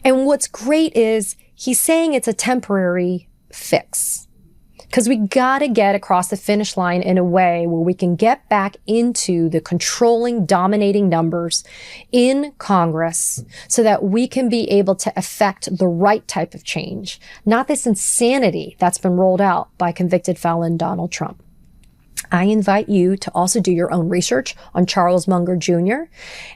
And what's great is he's saying it's a temporary fix. Because we gotta get across the finish line in a way where we can get back into the controlling, dominating numbers in Congress so that we can be able to effect the right type of change, not this insanity that's been rolled out by convicted felon Donald Trump. I invite you to also do your own research on Charles Munger Jr.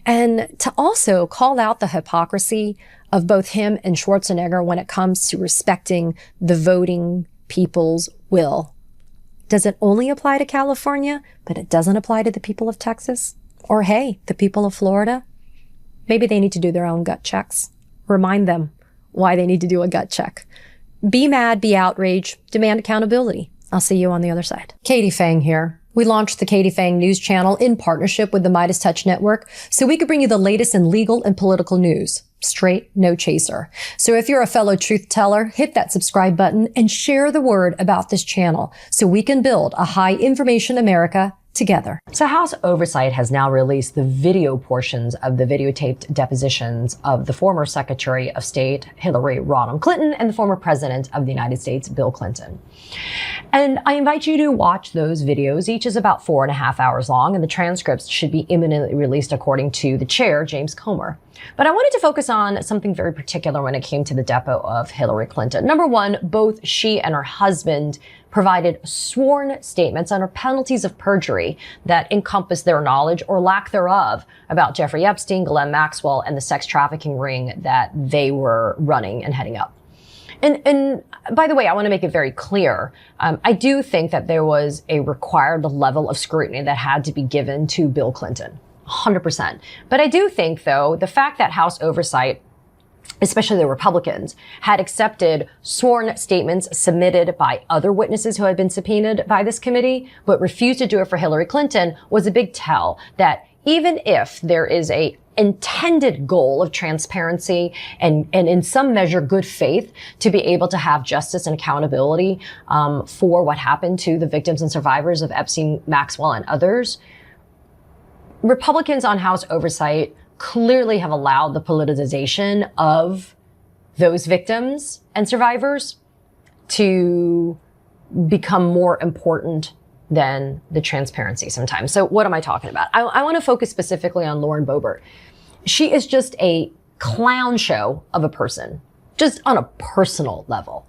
and to also call out the hypocrisy of both him and Schwarzenegger when it comes to respecting the voting people's will. Does it only apply to California, but it doesn't apply to the people of Texas? Or hey, the people of Florida? Maybe they need to do their own gut checks. Remind them why they need to do a gut check. Be mad, be outraged, demand accountability. I'll see you on the other side. Katie Phang here. We launched the Katie Phang News Channel in partnership with the Midas Touch Network so we could bring you the latest in legal and political news. Straight, no chaser. So if you're a fellow truth teller, hit that subscribe button and share the word about this channel so we can build a high information America together. So House Oversight has now released the video portions of the videotaped depositions of the former Secretary of State Hillary Rodham Clinton and the former President of the United States Bill Clinton. And I invite you to watch those videos. Each is about 4.5 hours long, and the transcripts should be imminently released according to the chair, James Comer. But I wanted to focus on something very particular when it came to the depo of Hillary Clinton. Number one, both she and her husband provided sworn statements under penalties of perjury that encompass their knowledge or lack thereof about Jeffrey Epstein, Ghislaine Maxwell, and the sex trafficking ring that they were running and heading up. And by the way, I want to make it very clear. I do think that there was a required level of scrutiny that had to be given to Bill Clinton. 100%. But I do think, though, the fact that House Oversight, especially the Republicans, had accepted sworn statements submitted by other witnesses who had been subpoenaed by this committee, but refused to do it for Hillary Clinton, was a big tell that even if there is a intended goal of transparency and in some measure good faith to be able to have justice and accountability for what happened to the victims and survivors of Epstein, Maxwell, and others, Republicans on House Oversight clearly have allowed the politicization of those victims and survivors to become more important than the transparency sometimes. So what am I talking about? I want to focus specifically on Lauren Boebert. She is just a clown show of a person, just on a personal level.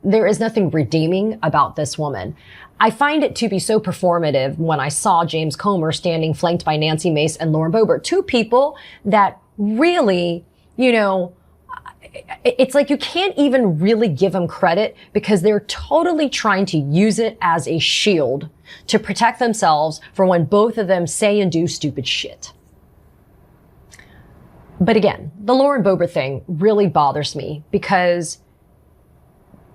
There is nothing redeeming about this woman. I find it to be so performative when I saw James Comer standing flanked by Nancy Mace and Lauren Boebert, two people that really, it's like you can't even really give them credit because they're totally trying to use it as a shield to protect themselves from when both of them say and do stupid shit. But again, the Lauren Boebert thing really bothers me because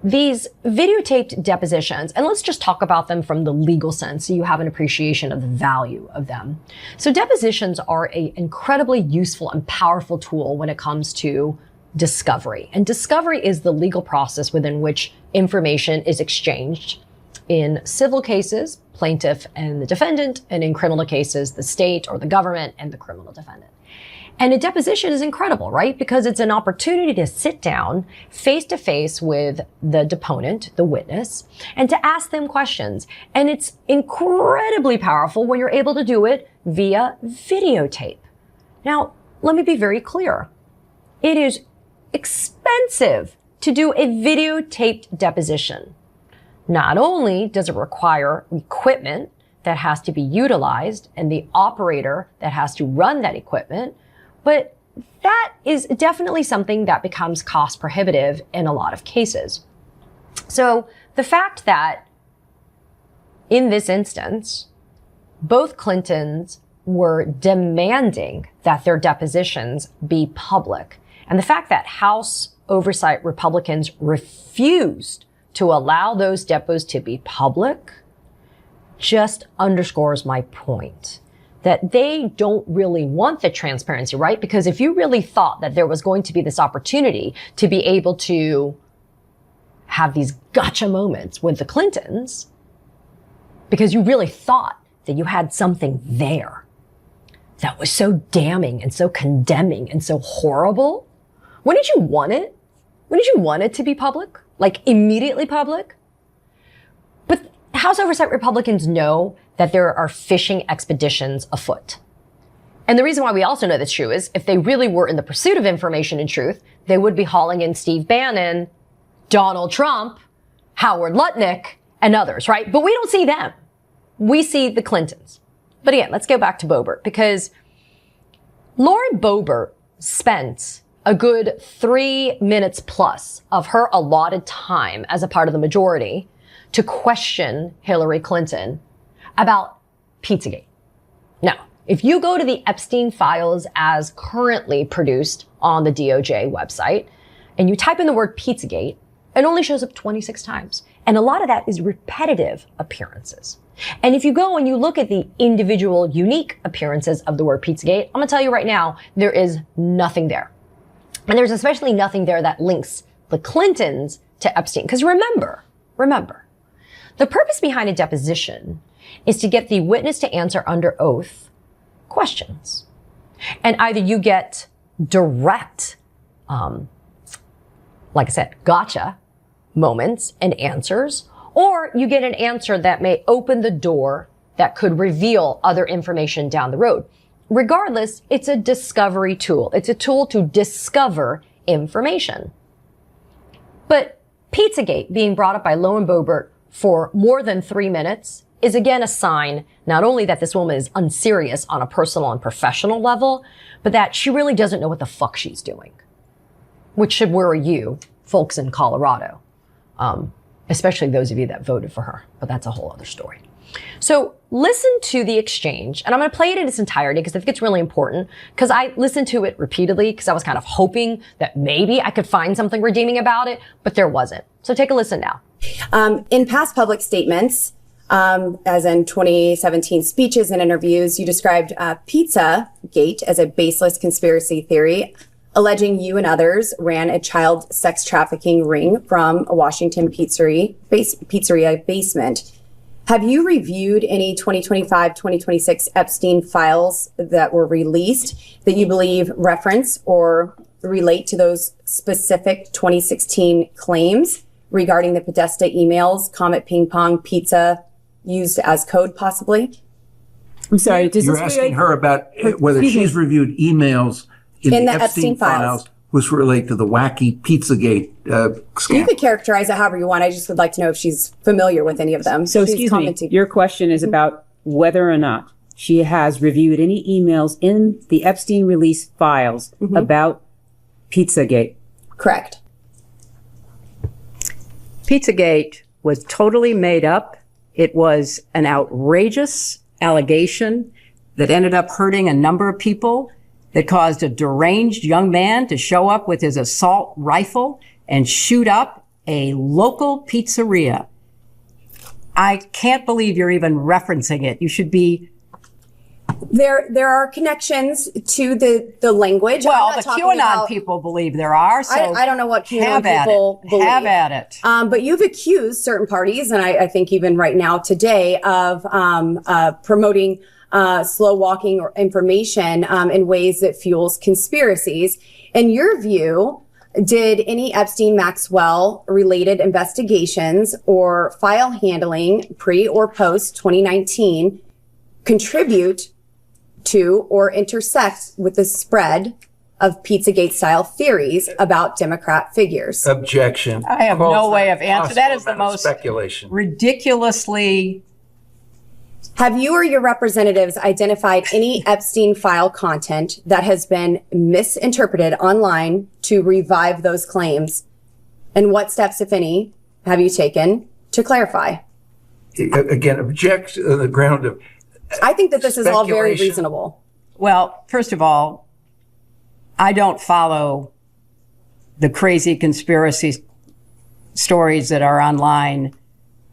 these videotaped depositions, and let's just talk about them from the legal sense so you have an appreciation of the value of them. So depositions are an incredibly useful and powerful tool when it comes to discovery. And discovery is the legal process within which information is exchanged. In civil cases, plaintiff and the defendant, and in criminal cases, the state or the government and the criminal defendant. And a deposition is incredible, right? Because it's an opportunity to sit down face to face with the deponent, the witness, and to ask them questions. And it's incredibly powerful when you're able to do it via videotape. Now, let me be very clear. It is expensive to do a videotaped deposition. Not only does it require equipment that has to be utilized and the operator that has to run that equipment, but that is definitely something that becomes cost prohibitive in a lot of cases. So the fact that in this instance, both Clintons were demanding that their depositions be public, and the fact that House Oversight Republicans refused to allow those depots to be public just underscores my point. That they don't really want the transparency, right? Because if you really thought that there was going to be this opportunity to be able to have these gotcha moments with the Clintons, because you really thought that you had something there that was so damning and so condemning and so horrible, wouldn't you want it? Wouldn't you want it to be public? Like immediately public? But House Oversight Republicans know that there are fishing expeditions afoot. And the reason why we also know that's true is if they really were in the pursuit of information and truth, they would be hauling in Steve Bannon, Donald Trump, Howard Lutnick, and others, right? But we don't see them. We see the Clintons. But again, let's go back to Boebert because Lauren Boebert spent a good 3 minutes plus of her allotted time as a part of the majority to question Hillary Clinton about Pizzagate. Now, if you go to the Epstein files as currently produced on the DOJ website and you type in the word Pizzagate, it only shows up 26 times. And a lot of that is repetitive appearances. And if you go and you look at the individual unique appearances of the word Pizzagate, I'm going to tell you right now, there is nothing there. And there's especially nothing there that links the Clintons to Epstein. Because remember, the purpose behind a deposition is to get the witness to answer under oath questions. And either you get direct, like I said, gotcha moments and answers, or you get an answer that may open the door that could reveal other information down the road. Regardless, it's a discovery tool. It's a tool to discover information. But Pizzagate being brought up by Lauren Boebert for more than 3 minutes is again a sign not only that this woman is unserious on a personal and professional level, but that she really doesn't know what the fuck she's doing, which should worry you, folks in Colorado, especially those of you that voted for her. But that's a whole other story. So listen to the exchange, and I'm going to play it in its entirety because I think it's really important because I listened to it repeatedly because I was kind of hoping that maybe I could find something redeeming about it, but there wasn't. So take a listen now. In past public statements, as in 2017 speeches and interviews, you described Pizzagate as a baseless conspiracy theory, alleging you and others ran a child sex trafficking ring from a Washington pizzeria basement. Have you reviewed any 2025-2026 Epstein files that were released that you believe reference or relate to those specific 2016 claims regarding the Podesta emails, Comet Ping Pong Pizza used as code possibly? I'm sorry. You're asking her about whether she's reviewed emails in the Epstein files which relate to the wacky Pizzagate scandal. You could characterize it however you want. I just would like to know if she's familiar with any of them. So excuse me, your question is about whether or not she has reviewed any emails in the Epstein release files about Pizzagate. Correct. Pizzagate was totally made up. It was an outrageous allegation that ended up hurting a number of people, that caused a deranged young man to show up with his assault rifle and shoot up a local pizzeria. I can't believe you're even referencing it. You should be. There are connections to the language. Well, the QAnon people believe there are. So I don't know what QAnon people believe. Have at it. But you've accused certain parties, and I think even right now today, of promoting slow walking or information in ways that fuels conspiracies. In your view, did any Epstein-Maxwell related investigations or file handling pre or post 2019 contribute to or intersect with the spread of Pizzagate style theories about Democrat figures? Objection. I have no way of answering. That is the most speculation. Ridiculously. Have you or your representatives identified any Epstein file content that has been misinterpreted online to revive those claims? And what steps, if any, have you taken to clarify? Again, object on the ground of I think that this is all very reasonable. Well, first of all, I don't follow the crazy conspiracy stories that are online.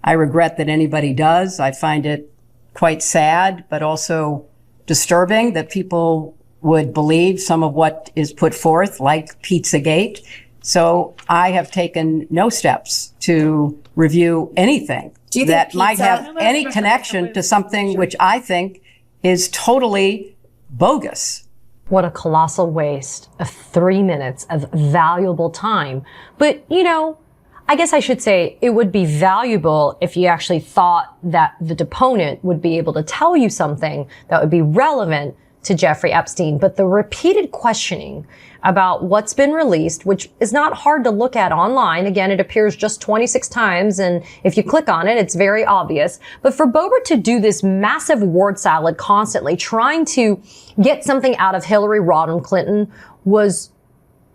I regret that anybody does. I find it quite sad, but also disturbing that people would believe some of what is put forth, like Pizzagate. So I have taken no steps to review anything that might have any connection to something which I think is totally bogus. What a colossal waste of 3 minutes of valuable time. But, you know, I guess I should say it would be valuable if you actually thought that the deponent would be able to tell you something that would be relevant to Jeffrey Epstein. But the repeated questioning about what's been released, which is not hard to look at online. Again, it appears just 26 times. And if you click on it, it's very obvious. But for Boebert to do this massive word salad constantly trying to get something out of Hillary Rodham Clinton was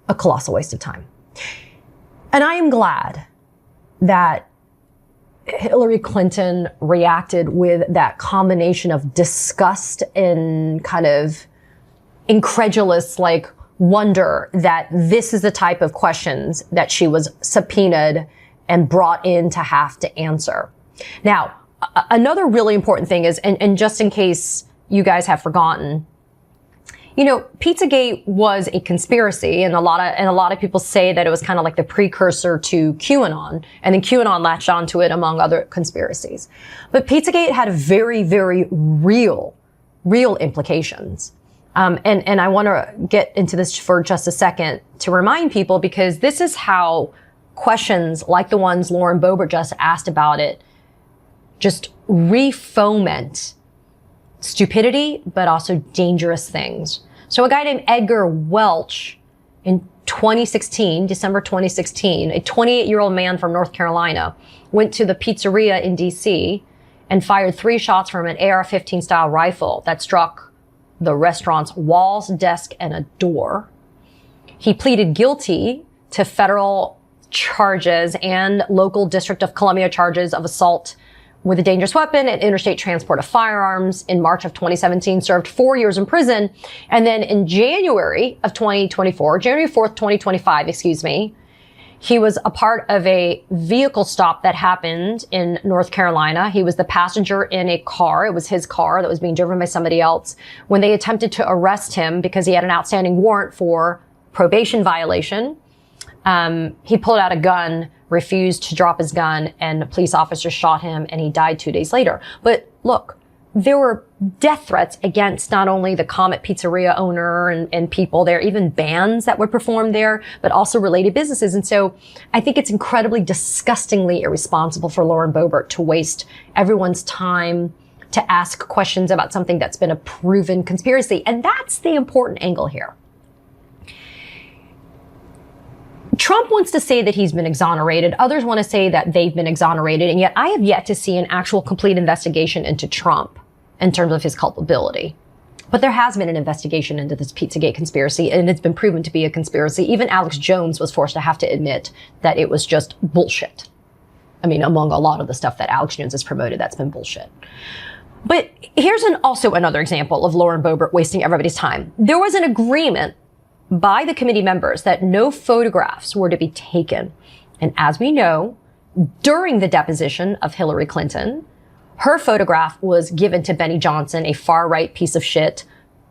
a colossal waste of time. And I am glad that Hillary Clinton reacted with that combination of disgust and kind of incredulous, like, wonder that this is the type of questions that she was subpoenaed and brought in to have to answer. Now, another really important thing is, and just in case you guys have forgotten, you know, Pizzagate was a conspiracy, and a lot of people say that it was kind of like the precursor to QAnon, and then QAnon latched onto it among other conspiracies. But Pizzagate had very, very real implications. And I want to get into this for just a second to remind people, because this is how questions like the ones Lauren Boebert just asked about it just re-foment stupidity, but also dangerous things. So a guy named Edgar Welch in 2016, December 2016, a 28-year-old man from North Carolina went to the pizzeria in DC and fired 3 shots from an AR-15 style rifle that struck the restaurant's walls, desk, and a door. He pleaded guilty to federal charges and local District of Columbia charges of assault with a dangerous weapon and interstate transport of firearms. In March of 2017, served 4 years in prison. And then in January of 2024, January 4th, 2025, he was a part of a vehicle stop that happened in North Carolina. He was the passenger in a car. It was his car that was being driven by somebody else when they attempted to arrest him because he had an outstanding warrant for probation violation. He pulled out a gun, refused to drop his gun, and police officers shot him, and he died 2 days later. But look, there were death threats against not only the Comet Pizzeria owner and people there, even bands that would perform there, but also related businesses. And so I think it's incredibly disgustingly irresponsible for Lauren Boebert to waste everyone's time to ask questions about something that's been a proven conspiracy. And that's the important angle here. Trump wants to say that he's been exonerated. Others want to say that they've been exonerated. And yet I have yet to see an actual complete investigation into Trump in terms of his culpability. But there has been an investigation into this Pizzagate conspiracy, and it's been proven to be a conspiracy. Even Alex Jones was forced to have to admit that it was just bullshit. I mean, among a lot of the stuff that Alex Jones has promoted, that's been bullshit. But here's also another example of Lauren Boebert wasting everybody's time. There was an agreement by the committee members that no photographs were to be taken. And as we know, during the deposition of Hillary Clinton, her photograph was given to Benny Johnson, a far-right piece of shit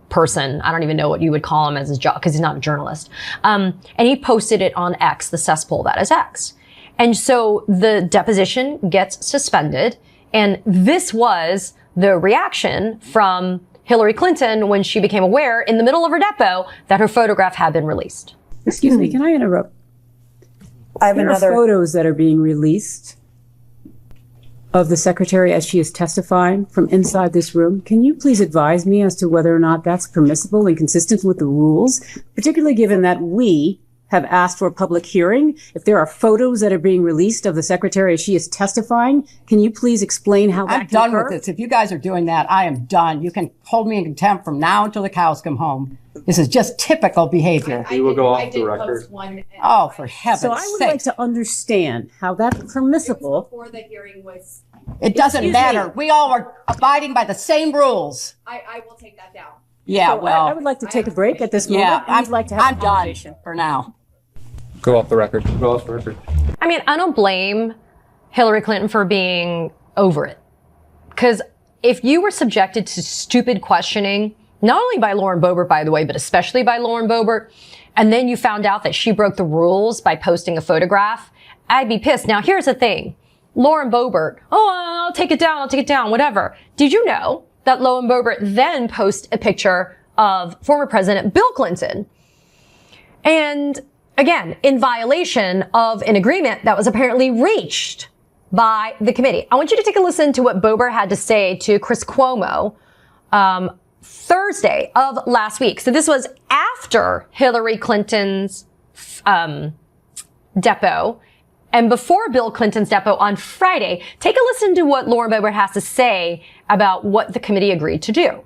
person. I don't even know what you would call him as his job, because he's not a journalist. And he posted it on X, the cesspool that is X. And so the deposition gets suspended. And this was the reaction from Hillary Clinton when she became aware in the middle of her depo that her photograph had been released. Excuse me, can I interrupt? I have there another. Are photos that are being released of the secretary as she is testifying from inside this room. Can you please advise me as to whether or not that's permissible and consistent with the rules, particularly given that we have asked for a public hearing? If there are photos that are being released of the secretary as she is testifying, can you please explain how that I'm done with this. If you guys are doing that, I am done. You can hold me in contempt from now until the cows come home. This is just typical behavior. We will go off the record. Oh, for heaven's sake. So I would like to understand how that's permissible. Before the hearing was. It doesn't matter. We all are abiding by the same rules. I will take that down. Yeah, So well. I would like to take a break at this moment. Yeah, I'd like to have I'm a done conversation. for now. Go off the record. Go off the record. I mean, I don't blame Hillary Clinton for being over it. Because if you were subjected to stupid questioning, not only by Lauren Boebert, by the way, but especially by Lauren Boebert, and then you found out that she broke the rules by posting a photograph, I'd be pissed. Now, here's the thing. Lauren Boebert, I'll take it down, whatever. Did you know that Lauren Boebert then posted a picture of former President Bill Clinton? And again, in violation of an agreement that was apparently reached by the committee. I want you to take a listen to what Boebert had to say to Chris Cuomo Thursday of last week. So this was after Hillary Clinton's depo and before Bill Clinton's depo on Friday. Take a listen to what Lauren Boebert has to say about what the committee agreed to do.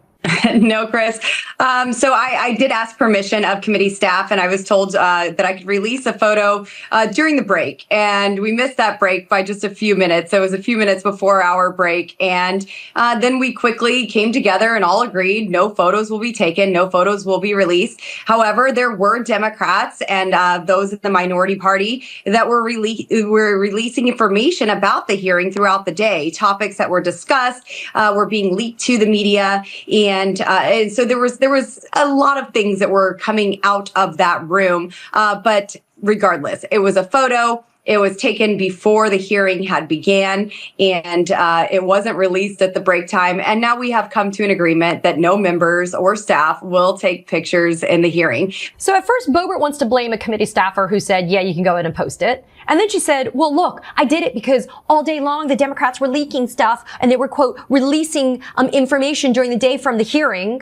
No, Chris. So I did ask permission of committee staff, and I was told that I could release a photo during the break. And we missed that break by just a few minutes. So it was a few minutes before our break. And then we quickly came together and all agreed no photos will be taken, no photos will be released. However, there were Democrats and those in the minority party that were releasing information about the hearing throughout the day. Topics that were discussed were being leaked to the media. And so there was a lot of things that were coming out of that room. But regardless, it was a photo. It was taken before the hearing had began, and it wasn't released at the break time. And now we have come to an agreement that no members or staff will take pictures in the hearing. So at first, Boebert wants to blame a committee staffer who said, yeah, you can go ahead and post it. And then she said, well, look, I did it because all day long the Democrats were leaking stuff and they were, quote, releasing information during the day from the hearing.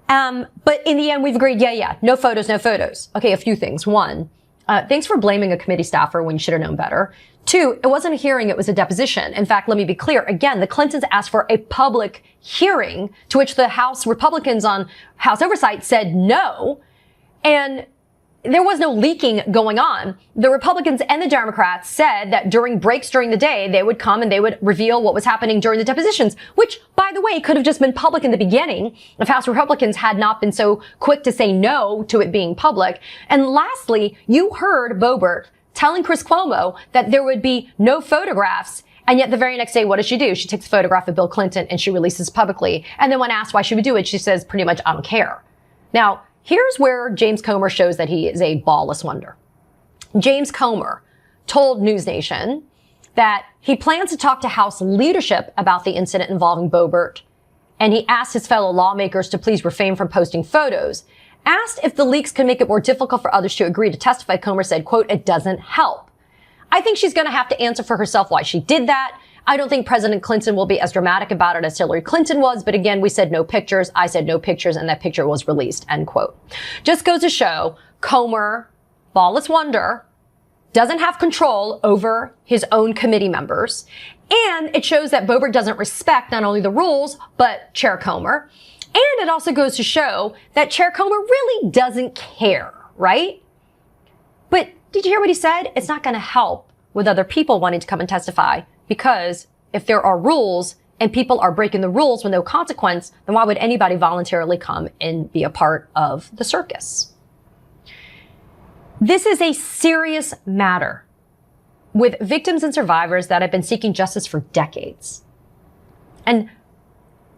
But in the end, we've agreed, yeah, no photos. Okay, a few things. One, thanks for blaming a committee staffer when you should have known better. Two, it wasn't a hearing, it was a deposition. In fact, let me be clear. Again, the Clintons asked for a public hearing, to which the House Republicans on House Oversight said no. And there was no leaking going on. The Republicans and the Democrats said that during breaks during the day, they would come and they would reveal what was happening during the depositions, which, by the way, could have just been public in the beginning if House Republicans had not been so quick to say no to it being public. And lastly, you heard Boebert telling Chris Cuomo that there would be no photographs. And yet the very next day, what does she do? She takes a photograph of Bill Clinton and she releases publicly. And then when asked why she would do it, she says pretty much, I don't care. Now, here's where James Comer shows that he is a ballless wonder. James Comer told News Nation that he plans to talk to House leadership about the incident involving Boebert and he asked his fellow lawmakers to please refrain from posting photos. Asked if the leaks could make it more difficult for others to agree to testify, Comer said, quote, "It doesn't help." I think she's going to have to answer for herself why she did that. I don't think President Clinton will be as dramatic about it as Hillary Clinton was. But again, we said no pictures. I said no pictures, and that picture was released, end quote. Just goes to show Comer, lawless wonder, doesn't have control over his own committee members. And it shows that Boebert doesn't respect not only the rules, but Chair Comer. And it also goes to show that Chair Comer really doesn't care, right? But did you hear what he said? It's not going to help with other people wanting to come and testify, because if there are rules and people are breaking the rules with no consequence, then why would anybody voluntarily come and be a part of the circus? This is a serious matter with victims and survivors that have been seeking justice for decades. And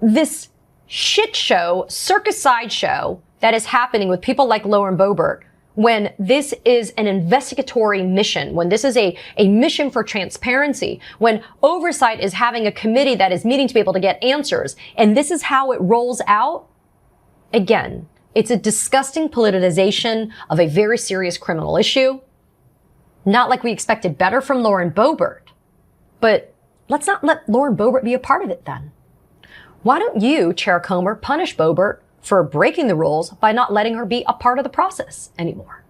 this shit show, circus sideshow that is happening with people like Lauren Boebert, when this is an investigatory mission, when this is a mission for transparency, when oversight is having a committee that is meeting to be able to get answers, and this is how it rolls out, again, it's a disgusting politicization of a very serious criminal issue. Not like we expected better from Lauren Boebert, but let's not let Lauren Boebert be a part of it then. Why don't you, Chair Comer, punish Boebert for breaking the rules by not letting her be a part of the process anymore?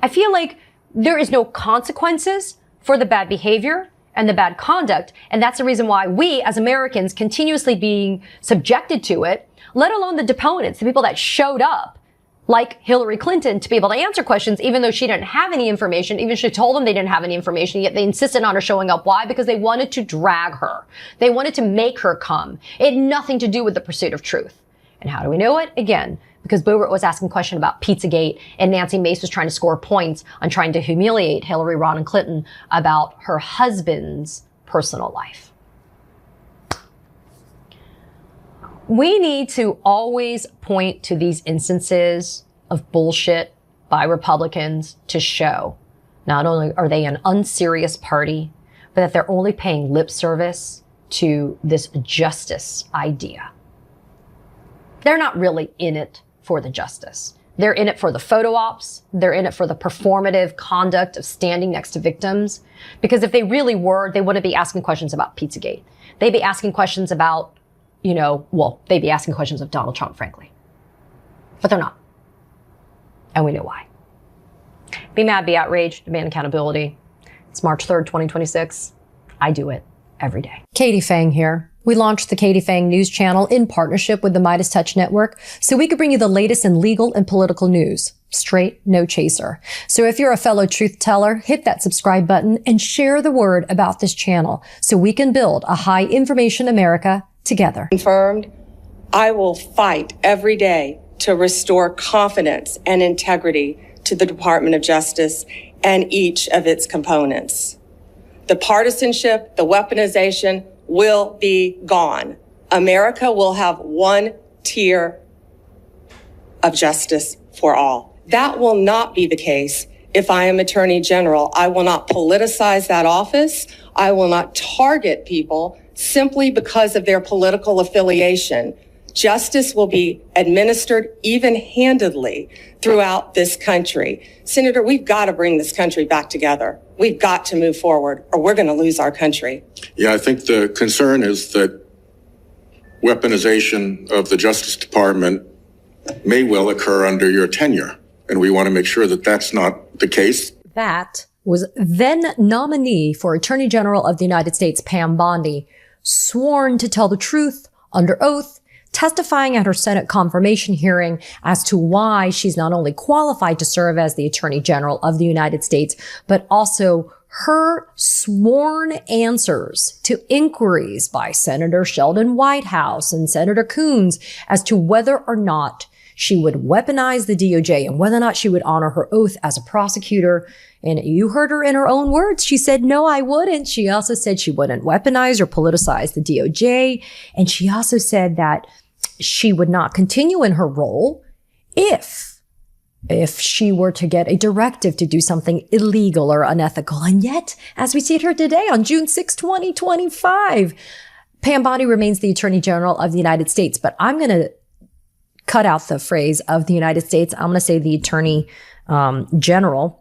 I feel like there is no consequences for the bad behavior and the bad conduct, and that's the reason why we, as Americans, continuously being subjected to it, let alone the deponents, the people that showed up, like Hillary Clinton, to be able to answer questions, even though she didn't have any information, even she told them they didn't have any information, yet they insisted on her showing up. Why? Because they wanted to drag her. They wanted to make her come. It had nothing to do with the pursuit of truth. And how do we know it? Again, because Boebert was asking questions about Pizzagate, and Nancy Mace was trying to score points on trying to humiliate Hillary Rodham Clinton about her husband's personal life. We need to always point to these instances of bullshit by Republicans to show not only are they an unserious party, but that they're only paying lip service to this justice idea. They're not really in it for the justice. They're in it for the photo ops. They're in it for the performative conduct of standing next to victims. Because if they really were, they wouldn't be asking questions about Pizzagate. They'd be asking questions about, they'd be asking questions of Donald Trump, frankly. But they're not. And we know why. Be mad, be outraged, demand accountability. It's March 3rd, 2026. I do it every day. Katie Phang here. We launched the Katie Phang News Channel in partnership with the Midas Touch Network so we could bring you the latest in legal and political news. Straight, no chaser. So if you're a fellow truth teller, hit that subscribe button and share the word about this channel so we can build a high information America together. Confirmed, I will fight every day to restore confidence and integrity to the Department of Justice and each of its components. The partisanship, the weaponization will be gone. America will have one tier of justice for all. That will not be the case if I am Attorney General. I will not politicize that office. I will not target people simply because of their political affiliation. Justice will be administered even-handedly throughout this country. Senator, we've got to bring this country back together. We've got to move forward or we're going to lose our country. Yeah, I think the concern is that weaponization of the Justice Department may well occur under your tenure. And we want to make sure that that's not the case. That was then nominee for Attorney General of the United States, Pam Bondi, sworn to tell the truth under oath, testifying at her Senate confirmation hearing as to why she's not only qualified to serve as the Attorney General of the United States, but also her sworn answers to inquiries by Senator Sheldon Whitehouse and Senator Coons as to whether or not she would weaponize the DOJ and whether or not she would honor her oath as a prosecutor. And you heard her in her own words. She said, no, I wouldn't. She also said she wouldn't weaponize or politicize the DOJ. And she also said that she would not continue in her role if she were to get a directive to do something illegal or unethical. And yet, as we see her today on June 6, 2025, Pam Bondi remains the Attorney General of the United States, but I'm going to cut out the phrase of the United States. I'm going to say the Attorney General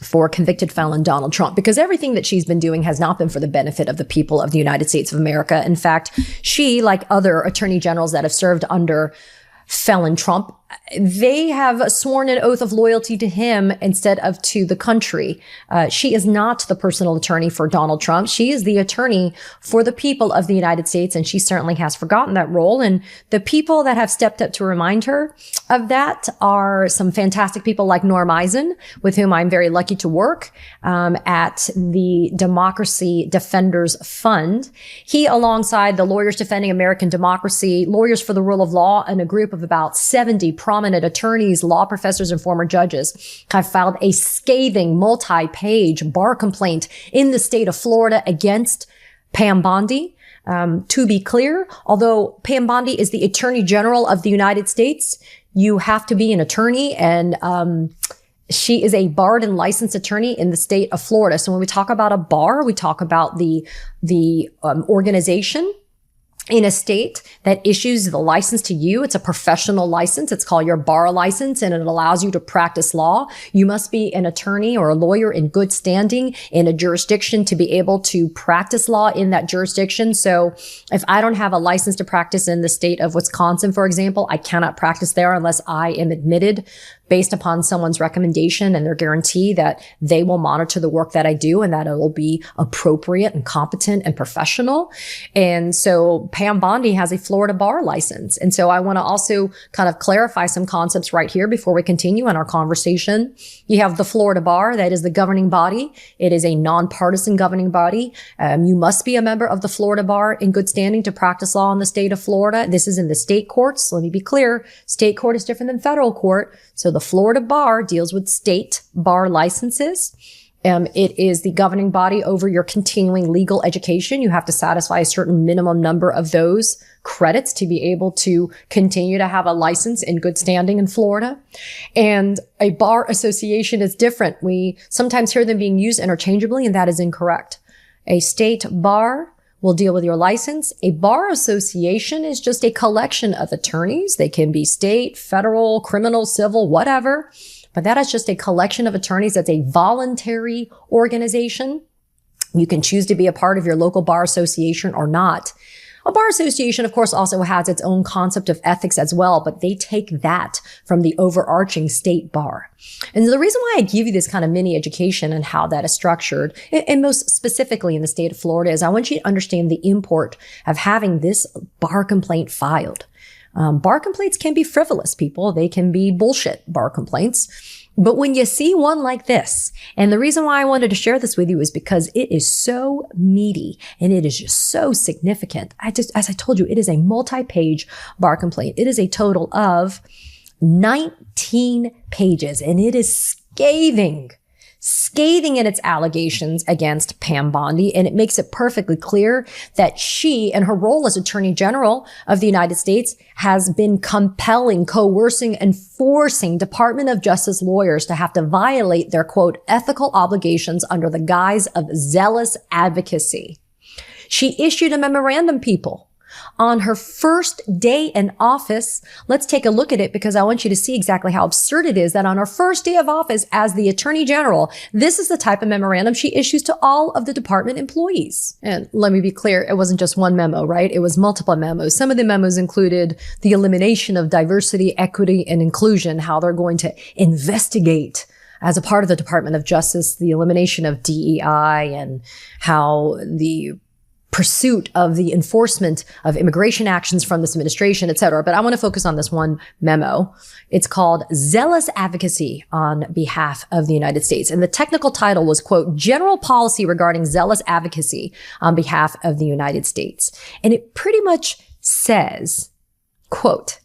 for convicted felon Donald Trump, because everything that she's been doing has not been for the benefit of the people of the United States of America. In fact, she, like other attorney generals that have served under felon Trump, they have sworn an oath of loyalty to him instead of to the country. She is not the personal attorney for Donald Trump. She is the attorney for the people of the United States, and she certainly has forgotten that role. And the people that have stepped up to remind her of that are some fantastic people like Norm Eisen, with whom I'm very lucky to work at the Democracy Defenders Fund. He, alongside the Lawyers Defending American Democracy, Lawyers for the Rule of Law, and a group of about 70 prominent attorneys, law professors, and former judges, have filed a scathing multi-page bar complaint in the state of Florida against Pam Bondi. To be clear, although Pam Bondi is the Attorney General of the United States, you have to be an attorney, and she is a barred and licensed attorney in the state of Florida. So when we talk about a bar, we talk about the organization in a state that issues the license to you. It's a professional license. It's called your bar license, and it allows you to practice law. You must be an attorney or a lawyer in good standing in a jurisdiction to be able to practice law in that jurisdiction. So if I don't have a license to practice in the state of Wisconsin, for example, I cannot practice there unless I am admitted based upon someone's recommendation and their guarantee that they will monitor the work that I do and that it will be appropriate and competent and professional. And so Pam Bondi has a Florida bar license. And so I want to also kind of clarify some concepts right here before we continue in our conversation. You have the Florida bar, that is the governing body. It is a nonpartisan governing body. You must be a member of the Florida bar in good standing to practice law in the state of Florida. This is in the state courts. Let me be clear. State court is different than federal court. So the Florida bar deals with state bar licenses. It is the governing body over your continuing legal education. You have to satisfy a certain minimum number of those credits to be able to continue to have a license in good standing in Florida. And a bar association is different. We sometimes hear them being used interchangeably, and that is incorrect. A state bar will deal with your license. A bar association is just a collection of attorneys. They can be state, federal, criminal, civil, whatever. But that is just a collection of attorneys. That's a voluntary organization. You can choose to be a part of your local bar association or not. A bar association, of course, also has its own concept of ethics as well, but they take that from the overarching state bar. And the reason why I give you this kind of mini education and how that is structured, and most specifically in the state of Florida, is I want you to understand the import of having this bar complaint filed. Bar complaints can be frivolous, people. They can be bullshit bar complaints. But when you see one like this, and the reason why I wanted to share this with you is because it is so meaty and it is just so significant. As I told you, it is a multi-page bar complaint. It is a total of 19 pages, and it is scathing in its allegations against Pam Bondi. And it makes it perfectly clear that she, in her role as Attorney General of the United States, has been compelling, coercing, and forcing Department of Justice lawyers to have to violate their, quote, ethical obligations under the guise of zealous advocacy. She issued a memorandum, people. On her first day in office, let's take a look at it because I want you to see exactly how absurd it is that on her first day of office as the Attorney General, this is the type of memorandum she issues to all of the department employees. And let me be clear, it wasn't just one memo, right? It was multiple memos. Some of the memos included the elimination of diversity, equity, and inclusion, how they're going to investigate as a part of the Department of Justice, the elimination of DEI and how the pursuit of the enforcement of immigration actions from this administration, et cetera. But I want to focus on this one memo. It's called Zealous Advocacy on Behalf of the United States. And the technical title was, quote, General Policy Regarding Zealous Advocacy on Behalf of the United States. And it pretty much says, quote,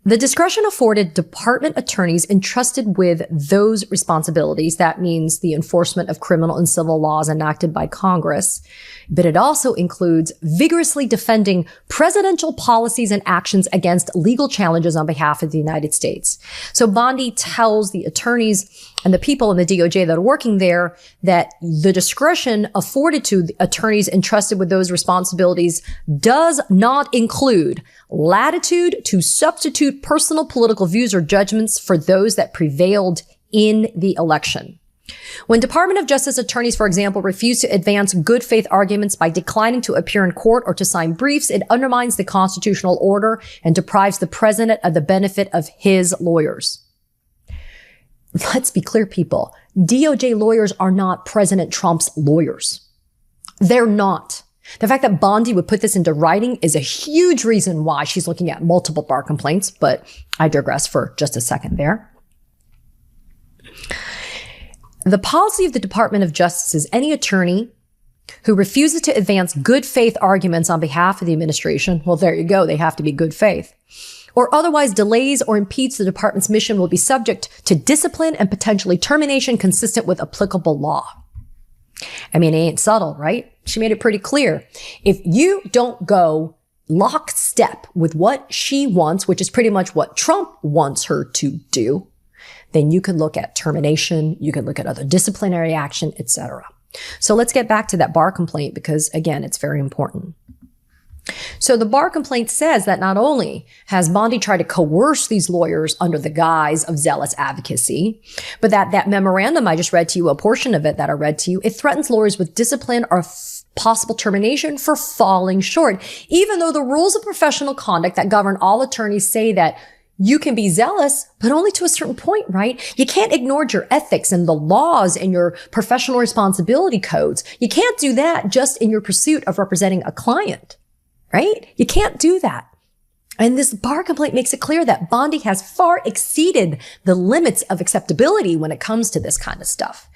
the discretion afforded department attorneys entrusted with those responsibilities, that means the enforcement of criminal and civil laws enacted by Congress, but it also includes vigorously defending presidential policies and actions against legal challenges on behalf of the United States. So Bondi tells the attorneys and the people in the DOJ that are working there, that the discretion afforded to the attorneys entrusted with those responsibilities does not include latitude to substitute personal political views or judgments for those that prevailed in the election. When Department of Justice attorneys, for example, refuse to advance good faith arguments by declining to appear in court or to sign briefs, it undermines the constitutional order and deprives the president of the benefit of his lawyers. Let's be clear, people. DOJ lawyers are not President Trump's lawyers. They're not. The fact that Bondi would put this into writing is a huge reason why she's looking at multiple bar complaints, but I digress for just a second there. The policy of the Department of Justice is any attorney who refuses to advance good faith arguments on behalf of the administration, well, there you go, they have to be good faith, or otherwise delays or impedes the department's mission will be subject to discipline and potentially termination consistent with applicable law. I mean, it ain't subtle, right? She made it pretty clear. If you don't go lockstep with what she wants, which is pretty much what Trump wants her to do, then you can look at termination, you can look at other disciplinary action, etc. So let's get back to that bar complaint because, again, it's very important. So the bar complaint says that not only has Bondi tried to coerce these lawyers under the guise of zealous advocacy, but that memorandum I just read to you, a portion of it that I read to you, it threatens lawyers with discipline or possible termination for falling short, even though the rules of professional conduct that govern all attorneys say that you can be zealous, but only to a certain point, right? You can't ignore your ethics and the laws and your professional responsibility codes. You can't do that just in your pursuit of representing a client, right? You can't do that. And this bar complaint makes it clear that Bondi has far exceeded the limits of acceptability when it comes to this kind of stuff.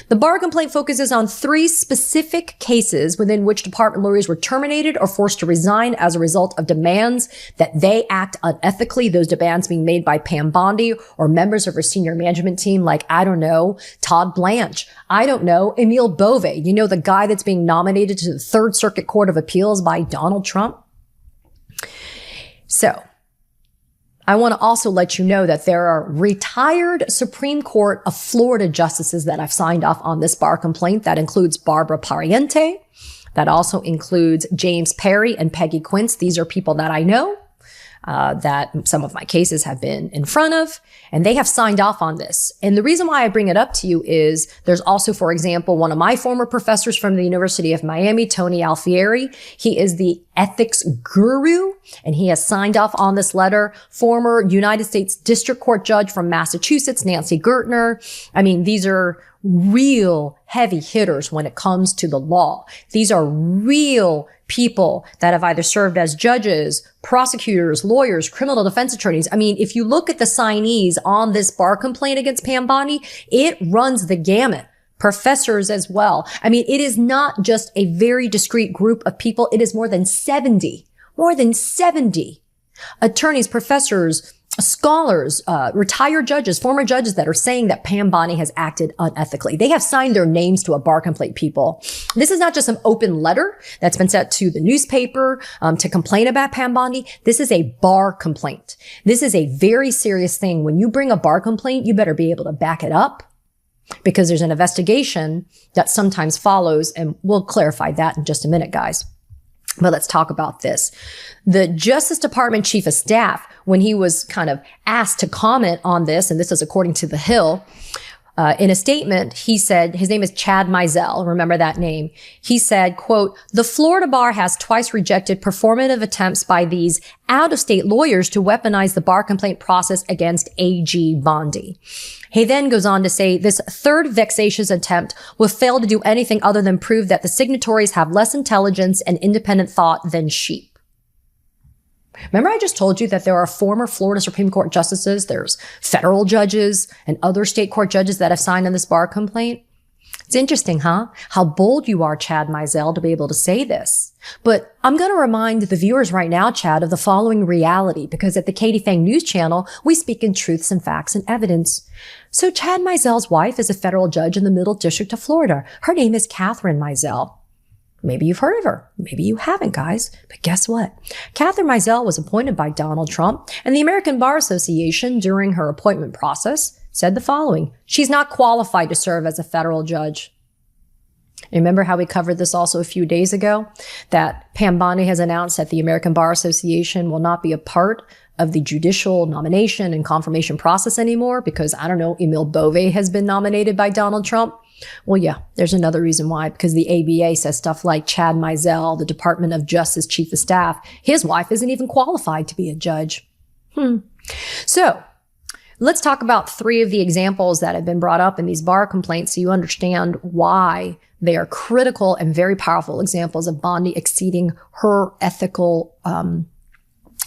The bar complaint focuses on 3 specific cases within which department lawyers were terminated or forced to resign as a result of demands that they act unethically, those demands being made by Pam Bondi or members of her senior management team like, I don't know, Todd Blanche. I don't know, Emile Bove. You know, the guy that's being nominated to the Third Circuit Court of Appeals by Donald Trump? So, I want to also let you know that there are retired Supreme Court of Florida justices that have signed off on this bar complaint. That includes Barbara Pariente. That also includes James Perry and Peggy Quince. These are people that I know, that some of my cases have been in front of, and they have signed off on this. And the reason why I bring it up to you is there's also, for example, one of my former professors from the University of Miami, Tony Alfieri. He is the ethics guru, and he has signed off on this letter. Former United States District Court judge from Massachusetts, Nancy Gertner. I mean, these are real heavy hitters when it comes to the law. These are real people that have either served as judges, prosecutors, lawyers, criminal defense attorneys. I mean, if you look at the signees on this bar complaint against Pam Bondi, it runs the gamut. Professors as well. I mean, it is not just a very discrete group of people. It is more than 70 attorneys, professors, scholars, retired judges, former judges that are saying that Pam Bondi has acted unethically. They have signed their names to a bar complaint, people. This is not just some open letter that's been sent to the newspaper to complain about Pam Bondi. This is a bar complaint. This is a very serious thing. When you bring a bar complaint, you better be able to back it up because there's an investigation that sometimes follows, and we'll clarify that in just a minute, guys. But let's talk about this. The Justice Department Chief of Staff, when he was kind of asked to comment on this, and this is according to The Hill, in a statement, he said, his name is Chad Mizell, remember that name. He said, quote, "The Florida bar has twice rejected performative attempts by these out-of-state lawyers to weaponize the bar complaint process against AG Bondi." He then goes on to say, "This third vexatious attempt will fail to do anything other than prove that the signatories have less intelligence and independent thought than sheep." Remember I just told you that there are former Florida Supreme Court justices, there's federal judges and other state court judges that have signed on this bar complaint? It's interesting, huh? How bold you are, Chad Mizell, to be able to say this. But I'm going to remind the viewers right now, Chad, of the following reality, because at the Katie Phang News Channel, we speak in truths and facts and evidence. So Chad Mizell's wife is a federal judge in the Middle District of Florida. Her name is Catherine Mizell. Maybe you've heard of her. Maybe you haven't, guys. But guess what? Catherine Mizell was appointed by Donald Trump and the American Bar Association during her appointment process. said the following: she's not qualified to serve as a federal judge. Remember how we covered this also a few days ago? That Pam Bondi has announced that the American Bar Association will not be a part of the judicial nomination and confirmation process anymore because, I don't know, Emile Bove has been nominated by Donald Trump. Well, yeah, there's another reason why, because the ABA says stuff like Chad Mizell, the Department of Justice Chief of Staff, his wife isn't even qualified to be a judge. So let's talk about 3 of the examples that have been brought up in these bar complaints so you understand why they are critical and very powerful examples of Bondi exceeding her ethical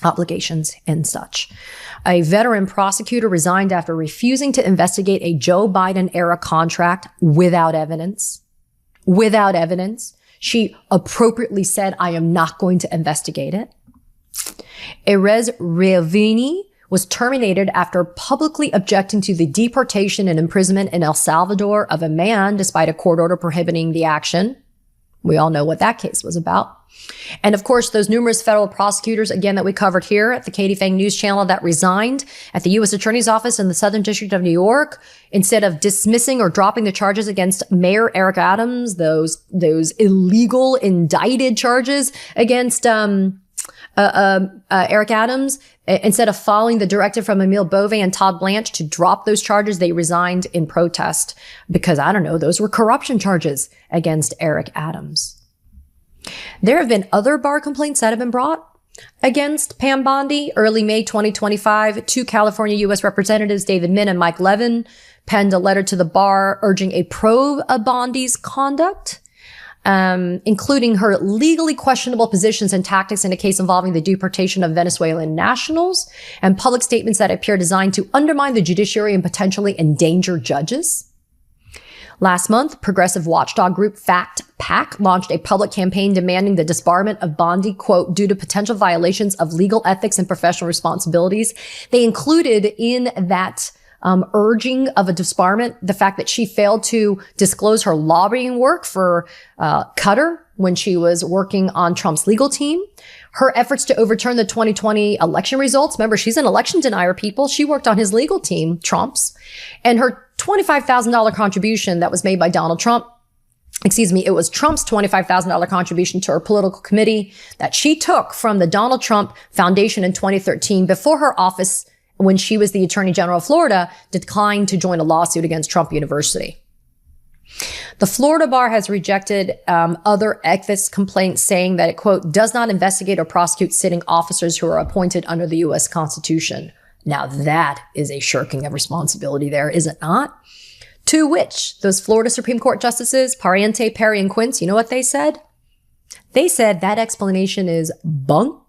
obligations and such. A veteran prosecutor resigned after refusing to investigate a Joe Biden-era contract without evidence. Without evidence. She appropriately said, I am not going to investigate it. Erez Ravini was terminated after publicly objecting to the deportation and imprisonment in El Salvador of a man despite a court order prohibiting the action. We all know what that case was about. And of course, those numerous federal prosecutors, again, that we covered here at the Katie Phang News Channel that resigned at the U.S. Attorney's Office in the Southern District of New York, instead of dismissing or dropping the charges against Mayor Eric Adams, those illegal indicted charges against Eric Adams, instead of following the directive from Emile Bove and Todd Blanche to drop those charges, they resigned in protest because, I don't know, those were corruption charges against Eric Adams. There have been other bar complaints that have been brought against Pam Bondi. Early May 2025, 2 California U.S. representatives, David Min and Mike Levin, penned a letter to the bar urging a probe of Bondi's conduct, including her legally questionable positions and tactics in a case involving the deportation of Venezuelan nationals, and public statements that appear designed to undermine the judiciary and potentially endanger judges. Last month, progressive watchdog group Fact PAC launched a public campaign demanding the disbarment of Bondi, quote, due to potential violations of legal ethics and professional responsibilities. They included in that urging of a disbarment the fact that she failed to disclose her lobbying work for Qatar when she was working on Trump's legal team. Her efforts to overturn the 2020 election results. Remember, she's an election denier, people. She worked on his legal team, Trump's. And her $25,000 contribution that was made by Donald Trump. It was Trump's $25,000 contribution to her political committee that she took from the Donald Trump Foundation in 2013 before her office, when she was the Attorney General of Florida, declined to join a lawsuit against Trump University. The Florida bar has rejected other ethics complaints, saying that it, quote, does not investigate or prosecute sitting officers who are appointed under the U.S. Constitution. Now that is a shirking of responsibility there, is it not? To which those Florida Supreme Court justices, Pariente, Perry, and Quince, you know what they said? They said that explanation is bunk,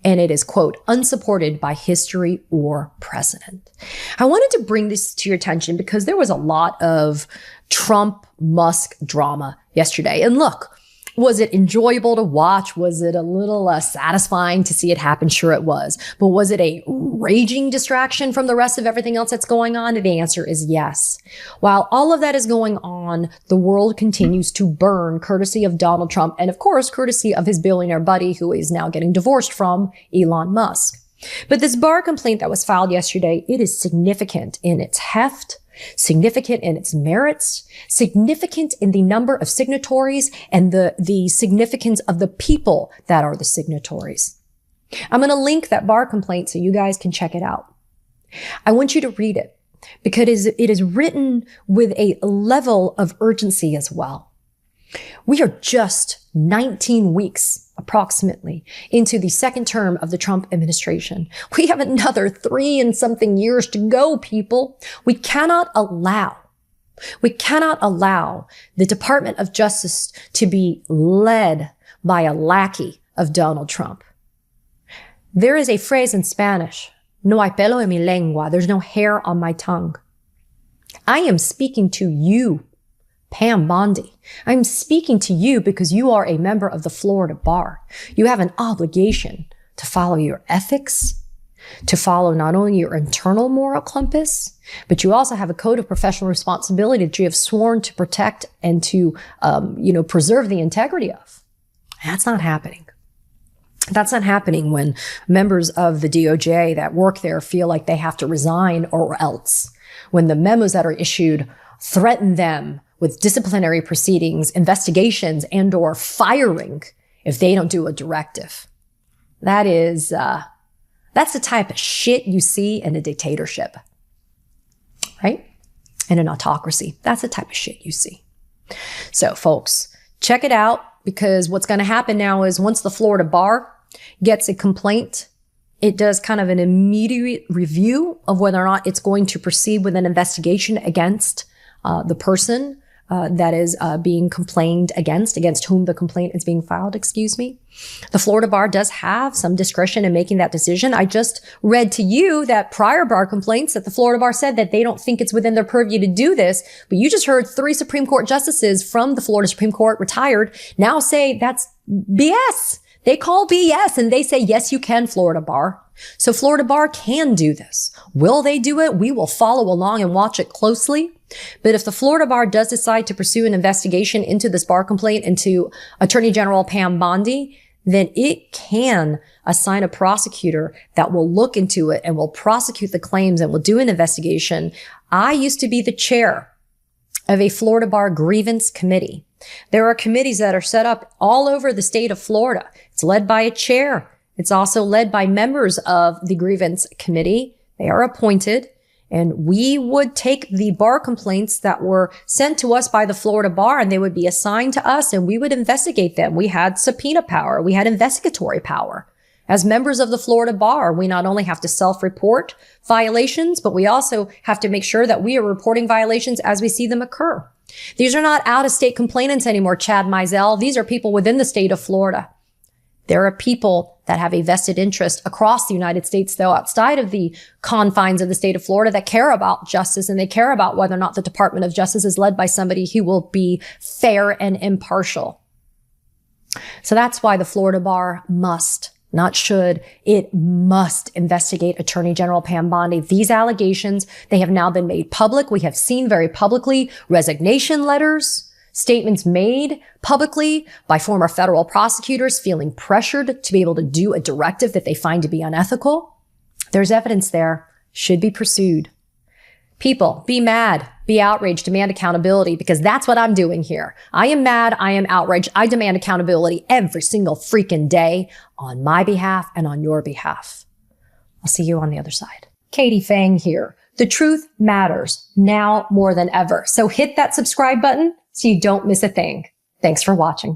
and it is, quote, unsupported by history or precedent. I wanted to bring this to your attention because there was a lot of Trump-Musk drama yesterday. And look, was it enjoyable to watch? Was it a little satisfying to see it happen? Sure it was. But was it a raging distraction from the rest of everything else that's going on? And the answer is yes. While all of that is going on, the world continues to burn, courtesy of Donald Trump, and of course, courtesy of his billionaire buddy who is now getting divorced from, Elon Musk. But this bar complaint that was filed yesterday, it is significant in its heft, significant in its merits, significant in the number of signatories, and the significance of the people that are the signatories. I'm going to link that bar complaint so you guys can check it out. I want you to read it because it is written with a level of urgency as well. We are just 19 weeks approximately into the second term of the Trump administration. We have another 3 and something years to go, people. We cannot allow the Department of Justice to be led by a lackey of Donald Trump. There is a phrase in Spanish, no hay pelo en mi lengua. There's no hair on my tongue. I am speaking to you, Pam Bondi. I'm speaking to you because you are a member of the Florida bar. You have an obligation to follow your ethics, to follow not only your internal moral compass, but you also have a code of professional responsibility that you have sworn to protect and to, preserve the integrity of. That's not happening. That's not happening when members of the DOJ that work there feel like they have to resign or else. when the memos that are issued threaten them with disciplinary proceedings, investigations, and or firing if they don't do a directive. That's the type of shit you see in a dictatorship, right? In an autocracy. That's the type of shit you see. So folks, check it out, because what's going to happen now is once the Florida bar gets a complaint, it does kind of an immediate review of whether or not it's going to proceed with an investigation against the person that is being complained against whom the complaint is being filed, The Florida bar does have some discretion in making that decision. I just read to you that prior bar complaints that the Florida bar said that they don't think it's within their purview to do this. But you just heard 3 Supreme Court justices from the Florida Supreme Court, retired, now say that's BS. They call BS and they say, yes, you can, Florida bar. So Florida bar can do this. Will they do it? We will follow along and watch it closely. But if the Florida bar does decide to pursue an investigation into this bar complaint, into Attorney General Pam Bondi, then it can assign a prosecutor that will look into it and will prosecute the claims and will do an investigation. I used to be the chair of a Florida bar grievance committee. There are committees that are set up all over the state of Florida. It's led by a chair. It's also led by members of the grievance committee. They are appointed. And we would take the bar complaints that were sent to us by the Florida bar, and they would be assigned to us, and we would investigate them. We had subpoena power. We had investigatory power. As members of the Florida bar, we not only have to self-report violations, but we also have to make sure that we are reporting violations as we see them occur. These are not out-of-state complainants anymore, Chad Mizell. These are people within the state of Florida. There are people that have a vested interest across the United States, though, outside of the confines of the state of Florida, that care about justice, and they care about whether or not the Department of Justice is led by somebody who will be fair and impartial. So that's why the Florida bar must, not should, it must investigate Attorney General Pam Bondi. These allegations, they have now been made public. We have seen very publicly resignation letters, statements made publicly by former federal prosecutors feeling pressured to be able to do a directive that they find to be unethical. There's evidence there, should be pursued. People, be mad, be outraged, demand accountability, because that's what I'm doing here. I am mad, I am outraged, I demand accountability every single freaking day on my behalf and on your behalf. I'll see you on the other side. Katie Phang here. The truth matters now more than ever. So hit that subscribe button so you don't miss a thing. Thanks for watching.